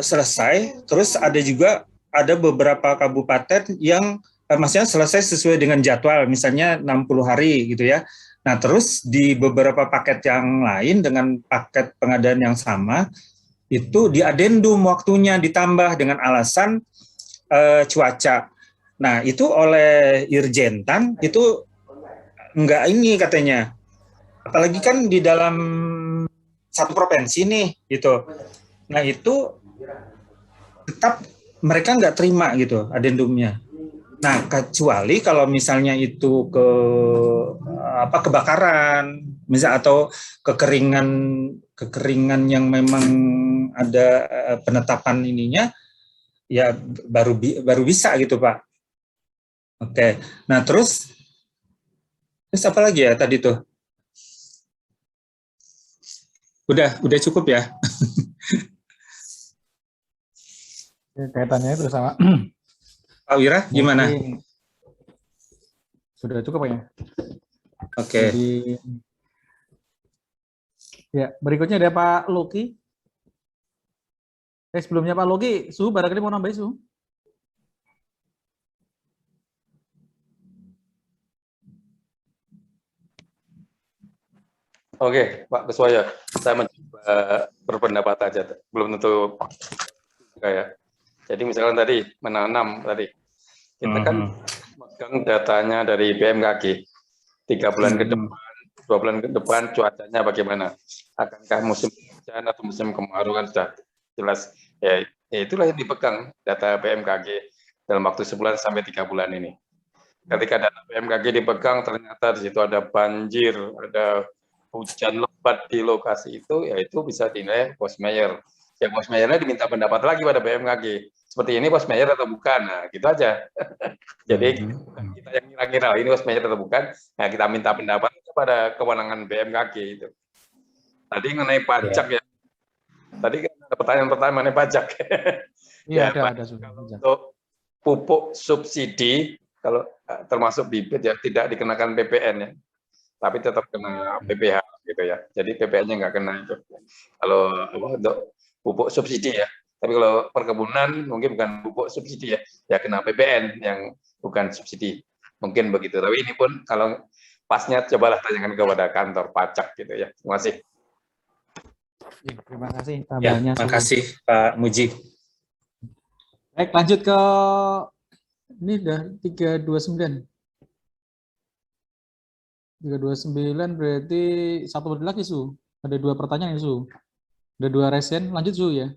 selesai, terus ada beberapa kabupaten yang maksudnya selesai sesuai dengan jadwal, misalnya 60 hari gitu ya. Nah, terus di beberapa paket yang lain dengan paket pengadaan yang sama, itu di adendum waktunya ditambah dengan alasan cuaca. Nah, itu oleh Irjentan itu enggak ini katanya. Apalagi kan di dalam satu provinsi nih, gitu. Nah, itu tetap mereka nggak terima gitu adendumnya. Nah, kecuali kalau misalnya itu kebakaran, misal atau kekeringan yang memang ada penetapan ininya, ya baru bisa gitu, Pak. Oke. Nah, terus apa lagi ya tadi tuh? Udah cukup ya. Kaitannya itu sama Pak Wira, gimana? Sudah cukup ya? Oke. Jadi, ya berikutnya ada Pak Loki. Sebelumnya Pak Loki, Su, barangkali mau nambahin, Su? Oke, Pak Kuswoyo, saya mencoba berpendapat aja, belum tentu kayak. Jadi misalkan tadi menanam tadi, kita kan megang datanya dari BMKG, 3 bulan ke depan, 2 bulan ke depan cuacanya bagaimana? Akankah musim hujan atau musim kemarau kan sudah jelas. Ya itulah yang dipegang data BMKG dalam waktu sebulan sampai 3 bulan ini. Ketika data BMKG dipegang, ternyata di situ ada banjir, ada hujan lebat di lokasi itu, ya itu bisa dinilai post major. Ya post majornya diminta pendapat lagi pada BMKG. Seperti ini post major atau bukan? Nah, gitu aja. Jadi kita yang kira-kira ini post major atau bukan, nah kita minta pendapat kepada kewenangan BMKG itu. Tadi mengenai pajak ya. Tadi kan ada pertanyaan pertama mengenai pajak. Iya, ya, ada untuk pupuk subsidi, kalau termasuk bibit ya tidak dikenakan PPN ya. Tapi tetap kena PPh gitu ya. Jadi PPN-nya nggak kena itu. Kalau untuk pupuk subsidi ya. Tapi kalau perkebunan mungkin bukan pupuk subsidi ya. Ya kena PPN yang bukan subsidi. Mungkin begitu. Tapi ini pun kalau pasnya cobalah tanyakan kepada kantor pajak gitu ya. Terima kasih. Terima kasih. Ya, terima kasih Pak Muji. Baik, lanjut ke ini udah 329. 329 berarti satu menit lagi, Su. Ada 2 pertanyaan, Su. Ada 2 resen. Lanjut, Su, ya.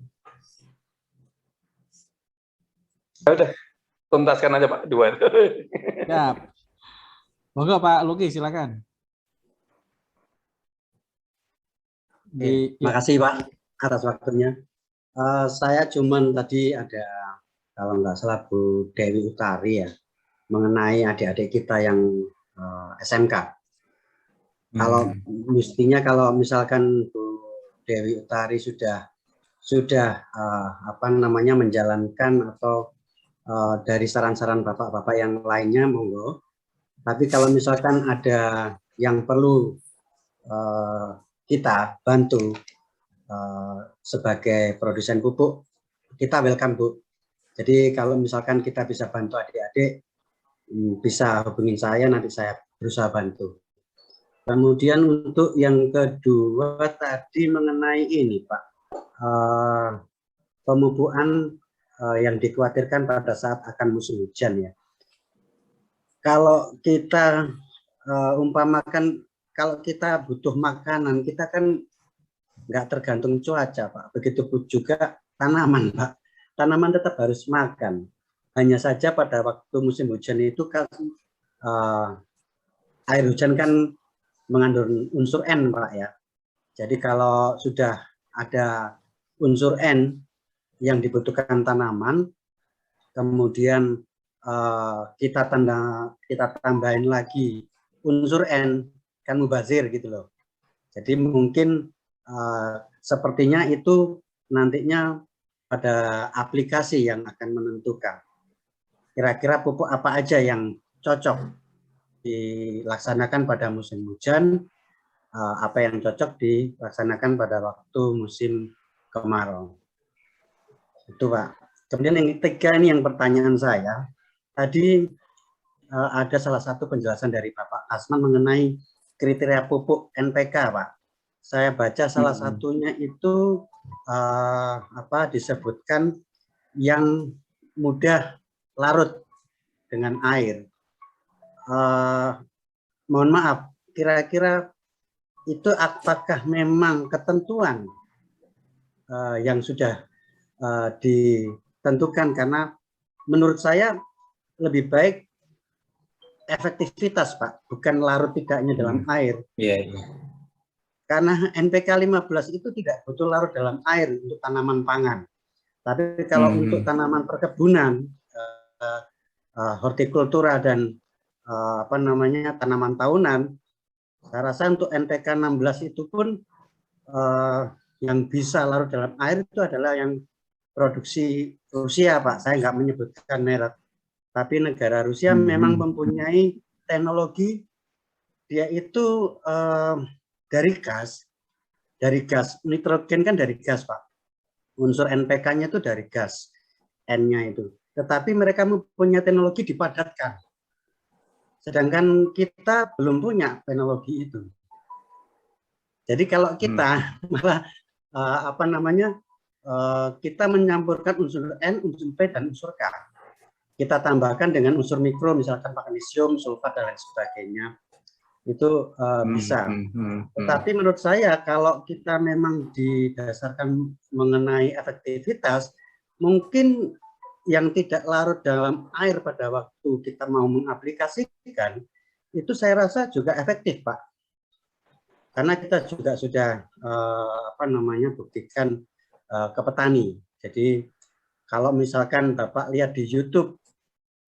Ya udah, tuntaskan aja, Pak. 2. Siap. Monggo, Pak Luki, silakan. Terima kasih, Pak, atas waktunya. Saya cuman tadi ada, kalau nggak salah, Bu Dewi Utari ya, mengenai adik-adik kita yang SMK. Kalau mestinya kalau misalkan Bu Dewi Utari sudah menjalankan atau dari saran-saran bapak-bapak yang lainnya monggo. Tapi kalau misalkan ada yang perlu kita bantu sebagai produsen pupuk, kita welcome, Bu. Jadi kalau misalkan kita bisa bantu adik-adik, bisa hubungin saya, nanti saya berusaha bantu. Kemudian untuk yang kedua tadi mengenai ini, Pak, pemupukan yang dikhawatirkan pada saat akan musim hujan ya. Kalau kita umpamakan, kalau kita butuh makanan, kita kan nggak tergantung cuaca, Pak. Begitupun juga tanaman, Pak. Tanaman tetap harus makan. Hanya saja pada waktu musim hujan itu kan air hujan kan mengandung unsur N, Pak ya. Jadi kalau sudah ada unsur N yang dibutuhkan tanaman, kemudian kita tambahin lagi unsur N, kan mubazir gitu loh. Jadi mungkin sepertinya itu nantinya pada aplikasi yang akan menentukan kira-kira pupuk apa aja yang cocok dilaksanakan pada musim hujan, apa yang cocok dilaksanakan pada waktu musim kemarau. Itu Pak. Kemudian yang ketiga ini yang pertanyaan saya, tadi ada salah satu penjelasan dari Bapak Kasman mengenai kriteria pupuk NPK, Pak. Saya baca salah satunya itu disebutkan yang mudah larut dengan air. Mohon maaf, kira-kira itu apakah memang ketentuan yang sudah ditentukan? Karena menurut saya lebih baik efektivitas, Pak, bukan larut tidaknya dalam air. Karena NPK 15 itu tidak butuh larut dalam air untuk tanaman pangan. Tapi kalau untuk tanaman perkebunan, hortikultura dan tanaman tahunan, saya rasa untuk NPK 16 itu pun yang bisa larut dalam air itu adalah yang produksi Rusia, Pak. Saya nggak menyebutkan merek. Tapi negara Rusia memang mempunyai teknologi, dia itu dari gas nitrogen kan dari gas, Pak. Unsur NPK-nya itu dari gas, N-nya itu. Tetapi mereka mempunyai teknologi dipadatkan. Sedangkan kita belum punya teknologi itu. Jadi kalau kita malah kita menyampurkan unsur N, unsur P, dan unsur K. Kita tambahkan dengan unsur mikro, misalkan magnesium, sulfat, dan lain sebagainya. Itu bisa. Tetapi menurut saya kalau kita memang didasarkan mengenai efektivitas, mungkin yang tidak larut dalam air pada waktu kita mau mengaplikasikan, itu saya rasa juga efektif, Pak. Karena kita juga sudah buktikan ke petani. Jadi kalau misalkan Bapak lihat di YouTube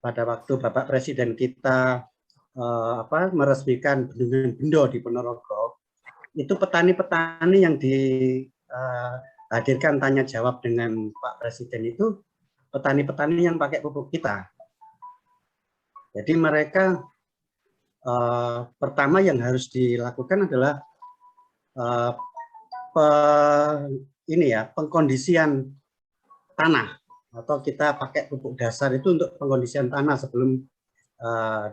pada waktu Bapak Presiden kita meresmikan bendungan Bendo di Ponorogo, itu petani-petani yang dihadirkan tanya jawab dengan Pak Presiden itu petani-petani yang pakai pupuk kita. Jadi mereka pertama yang harus dilakukan adalah pengkondisian tanah, atau kita pakai pupuk dasar itu untuk pengkondisian tanah sebelum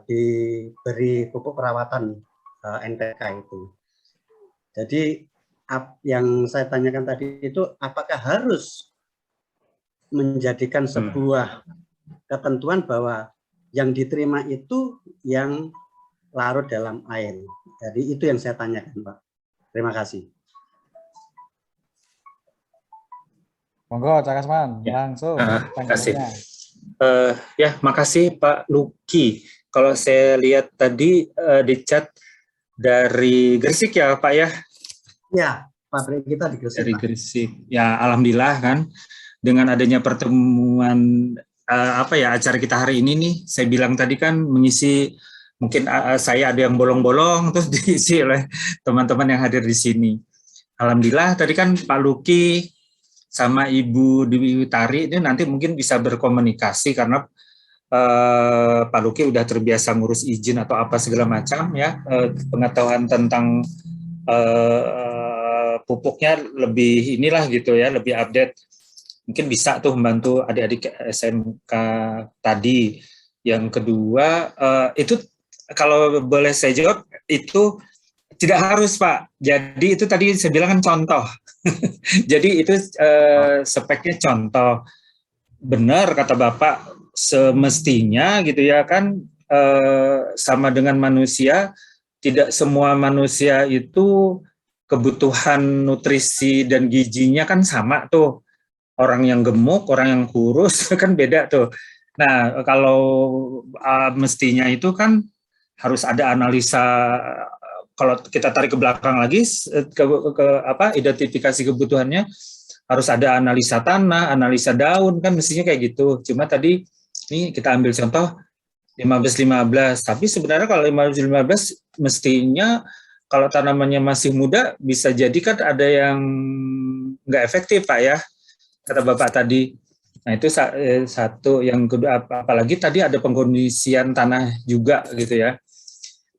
diberi pupuk perawatan NPK itu. Jadi yang saya tanyakan tadi itu apakah harus menjadikan sebuah ketentuan bahwa yang diterima itu yang larut dalam air. Jadi itu yang saya tanyakan, Pak. Terima kasih. Monggo, Cak Kasman, langsung. Terima kasih. Makasih Pak Luki. Kalau saya lihat tadi di chat dari Gresik ya Pak ya? Ya, pabrik kita di Gresik. Dari Gresik. Ya, alhamdulillah kan dengan adanya pertemuan acara kita hari ini nih, saya bilang tadi kan mengisi, mungkin saya ada yang bolong-bolong terus diisi oleh teman-teman yang hadir di sini. Alhamdulillah tadi kan Pak Luki sama Ibu Dewi Utari ini nanti mungkin bisa berkomunikasi karena Pak Luki udah terbiasa ngurus izin atau apa segala macam ya, pengetahuan tentang pupuknya lebih inilah gitu ya, lebih update. Mungkin bisa tuh membantu adik-adik SMK tadi. Yang kedua itu kalau boleh saya jawab itu tidak harus Pak. Jadi itu tadi saya bilang kan contoh. Jadi itu speknya contoh. Benar kata Bapak, semestinya gitu ya kan sama dengan manusia, tidak semua manusia itu kebutuhan nutrisi dan gizinya kan sama tuh. Orang yang gemuk, orang yang kurus kan beda tuh. Nah, kalau mestinya itu kan harus ada analisa, kalau kita tarik ke belakang lagi identifikasi kebutuhannya, harus ada analisa tanah, analisa daun, kan mestinya kayak gitu. Cuma tadi ini kita ambil contoh 15-15, tapi sebenarnya kalau 15-15 mestinya kalau tanamannya masih muda bisa jadi kan ada yang nggak efektif, Pak ya, kata Bapak tadi. Nah itu satu. Yang kedua, apalagi tadi ada pengkondisian tanah juga gitu ya.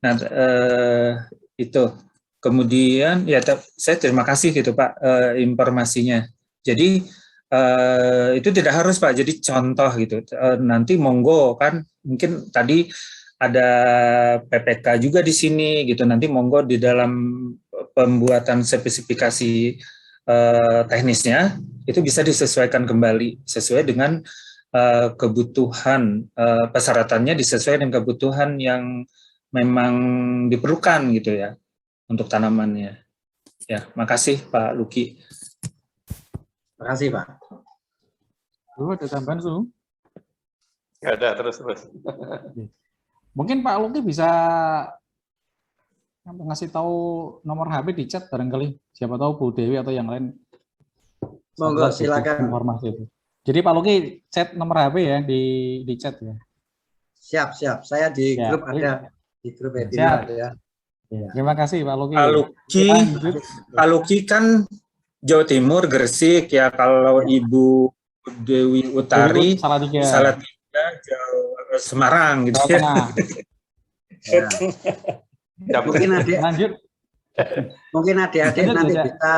Nah itu. Kemudian ya saya terima kasih gitu Pak informasinya. Jadi itu tidak harus Pak, jadi contoh gitu. Nanti monggo kan, mungkin tadi ada PPK juga di sini gitu. Nanti monggo di dalam pembuatan spesifikasi teknisnya itu bisa disesuaikan kembali sesuai dengan kebutuhan, persyaratannya disesuaikan dengan kebutuhan yang memang diperlukan gitu ya untuk tanamannya. Ya, makasih Pak Luki. Terima kasih Pak. Ada tambahan Su? Nggak ada, terus. Mungkin Pak Luki bisa ngasih tahu nomor HP di chat barangkali. Siapa tahu Bu Dewi atau yang lain. Monggo silakan. Informasi itu. Jadi Pak Luki chat nomor HP ya di chat ya. Siap. Saya di grup ada. Di grup webinar ada ya. Terima kasih Pak Luki. Pak Luki kan Jawa Timur, Gresik ya. Kalau Ibu Dewi Utari, Salatiga, Semarang gitu ya. Mungkin adik-adik nanti bisa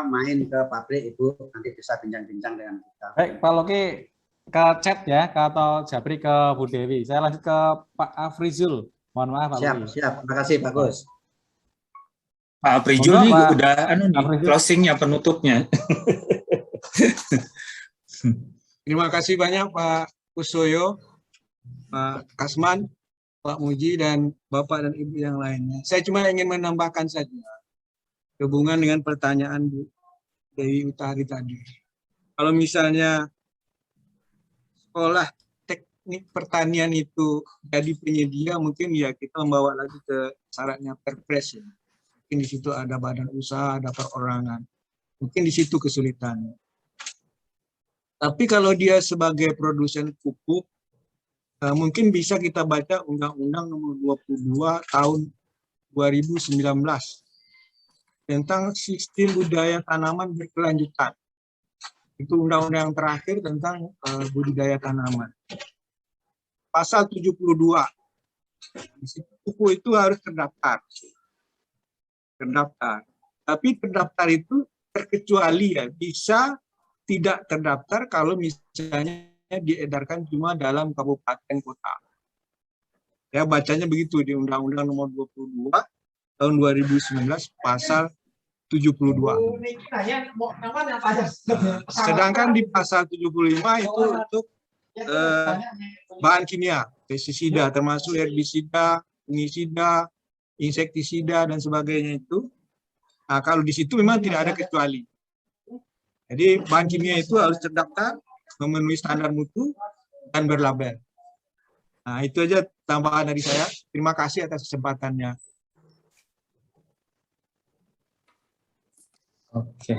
main ke pabrik Ibu, nanti bisa bincang-bincang dengan kita. Baik, Pak Luki ke chat ya, atau Jabri ke Bu Dewi. Saya lanjut ke Pak Afrizul. Mohon maaf Pak Luki. Siap. Terima kasih Pak Gus. Pak Afrizul ini udah closingnya, penutupnya. Terima kasih banyak Pak Kusoyo, Pak Kasman, Pak Muji, dan Bapak dan Ibu yang lainnya. Saya cuma ingin menambahkan saja hubungan dengan pertanyaan Bu Dewi Utari tadi. Kalau misalnya sekolah teknik pertanian itu jadi penyedia, mungkin ya kita membawa lagi ke syaratnya Perpres ya. Mungkin di situ ada badan usaha, ada perorangan. Mungkin di situ kesulitannya. Tapi kalau dia sebagai produsen pupuk, mungkin bisa kita baca Undang-Undang Nomor 22 Tahun 2019 tentang sistem budidaya tanaman berkelanjutan. Itu undang-undang terakhir tentang budidaya tanaman. Pasal 72. Pupuk itu harus terdaftar. Tapi terdaftar itu terkecuali ya, bisa tidak terdaftar kalau misalnya diedarkan cuma dalam kabupaten kota. Ya bacanya begitu di Undang-Undang Nomor 22 Tahun 2019 Pasal 72. Sedangkan di Pasal 75 itu untuk bahan kimia, pestisida termasuk herbisida, fungisida, insektisida dan sebagainya itu. Nah, kalau di situ memang tidak ada kecuali. Jadi bahan kimia itu harus terdaftar, memenuhi standar mutu, dan berlabel. Nah, itu aja tambahan dari saya. Terima kasih atas kesempatannya. Oke.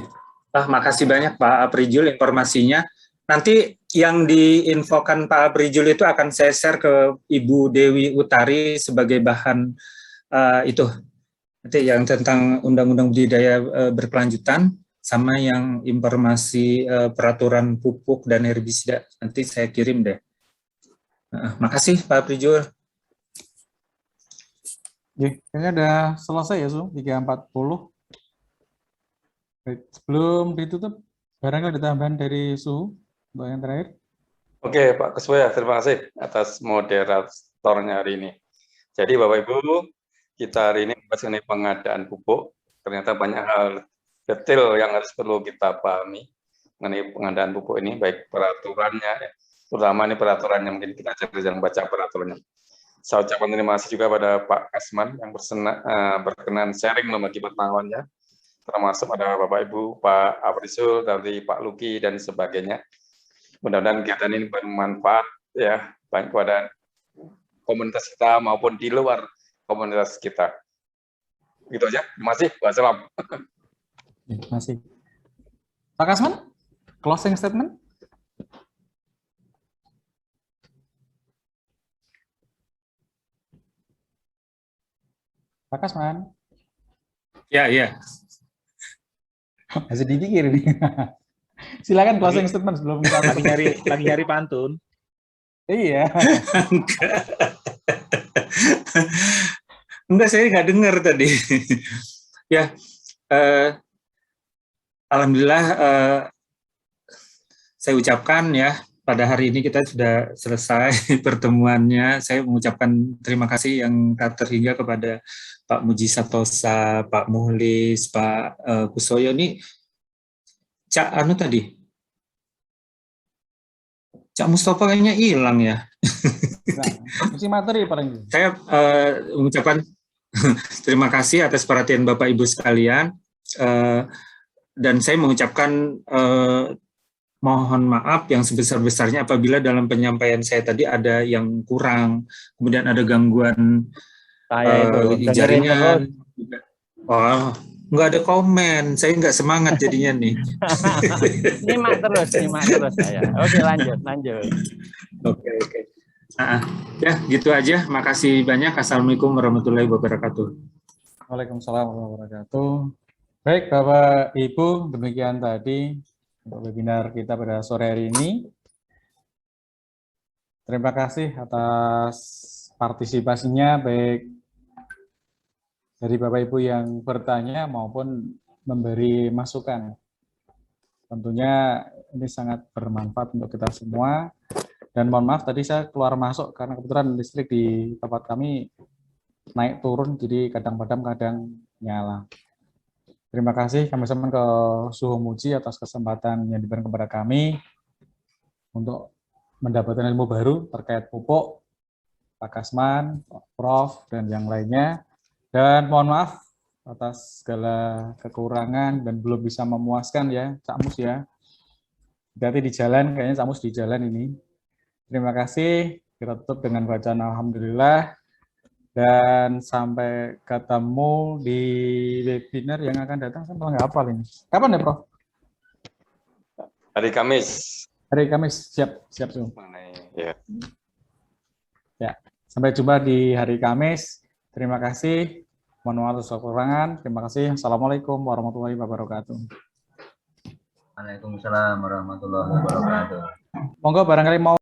Makasih banyak Pak Aprijul informasinya. Nanti yang diinfokan Pak Aprijul itu akan saya share ke Ibu Dewi Utari sebagai bahan itu. Nanti yang tentang Undang-Undang Budidaya Berkelanjutan, sama yang informasi peraturan pupuk dan herbisida, nanti saya kirim deh. Makasih Pak Aprijul. Kayaknya udah selesai ya Su, 3.40. Sebelum ditutup, barangkali ada tambahan dari Su, Mbak yang terakhir. Oke Pak Kuswoyo, terima kasih atas moderatornya hari ini. Jadi Bapak Ibu, kita hari ini membahas mengenai pengadaan pupuk. Ternyata banyak hal detail yang harus perlu kita pahami mengenai pengadaan pupuk ini, baik peraturannya, terutama ini peraturannya, mungkin kita jarang baca peraturannya. Saya ucapkan terima kasih juga pada Pak Kasman yang berkenan sharing membagi pengetahuannya, termasuk pada Bapak Ibu, Pak Aprisul, dari Pak Luki dan sebagainya. Mudah-mudahan kegiatan ini bermanfaat ya, baik pada komunitas kita maupun di luar komunitas kita. Gitu aja. Terima kasih. Wassalam. Terima kasih. Pak Kasman, closing statement. Pak Kasman. Ya, ya. Masih dipikir ini. Silakan closing statement sebelum kita lagi nyari pantun. Iya. Enggak, saya nggak dengar tadi. Ya, alhamdulillah saya ucapkan ya, pada hari ini kita sudah selesai pertemuannya. Saya mengucapkan terima kasih yang tak terhingga kepada Pak Muji Satosa, Pak Muhlis, Pak Kusoyo. Ini Cak Anu tadi, Cak Mustafa kayaknya hilang ya. Isi materi paling. Saya mengucapkan terima kasih atas perhatian Bapak Ibu sekalian, dan saya mengucapkan mohon maaf yang sebesar-besarnya apabila dalam penyampaian saya tadi ada yang kurang, kemudian ada gangguan jaringan. Oh, nggak ada komen, saya nggak semangat jadinya nih. Nyimak terus saya. Oke, lanjut. Oke. Ya, gitu aja. Makasih banyak. Assalamualaikum warahmatullahi wabarakatuh. Waalaikumsalam warahmatullahi wabarakatuh. Baik, Bapak Ibu, demikian tadi untuk webinar kita pada sore hari ini. Terima kasih atas partisipasinya, baik dari Bapak Ibu yang bertanya maupun memberi masukan. Tentunya ini sangat bermanfaat untuk kita semua. Dan mohon maaf tadi saya keluar masuk karena kebetulan listrik di tempat kami naik turun, jadi kadang padam kadang nyala. Terima kasih kami sampaikan ke Suho Muji atas kesempatan yang diberikan kepada kami untuk mendapatkan ilmu baru terkait pupuk, Pak Kasman, Prof, dan yang lainnya. Dan mohon maaf atas segala kekurangan dan belum bisa memuaskan ya, Cak Mus ya. Hati-hati di jalan, kayaknya Cak Mus di jalan ini. Terima kasih, kita tutup dengan bacaan Alhamdulillah, dan sampai ketemu di webinar yang akan datang. Saya malah nggak hafal ini. Kapan ya, Prof? Hari Kamis. Hari Kamis, siap semua. Ya. Ya, sampai jumpa di hari Kamis. Terima kasih. Mohon maaf atas kekurangan. Terima kasih. Assalamualaikum warahmatullahi wabarakatuh. Waalaikumsalam warahmatullahi wabarakatuh. Monggo barangkali mau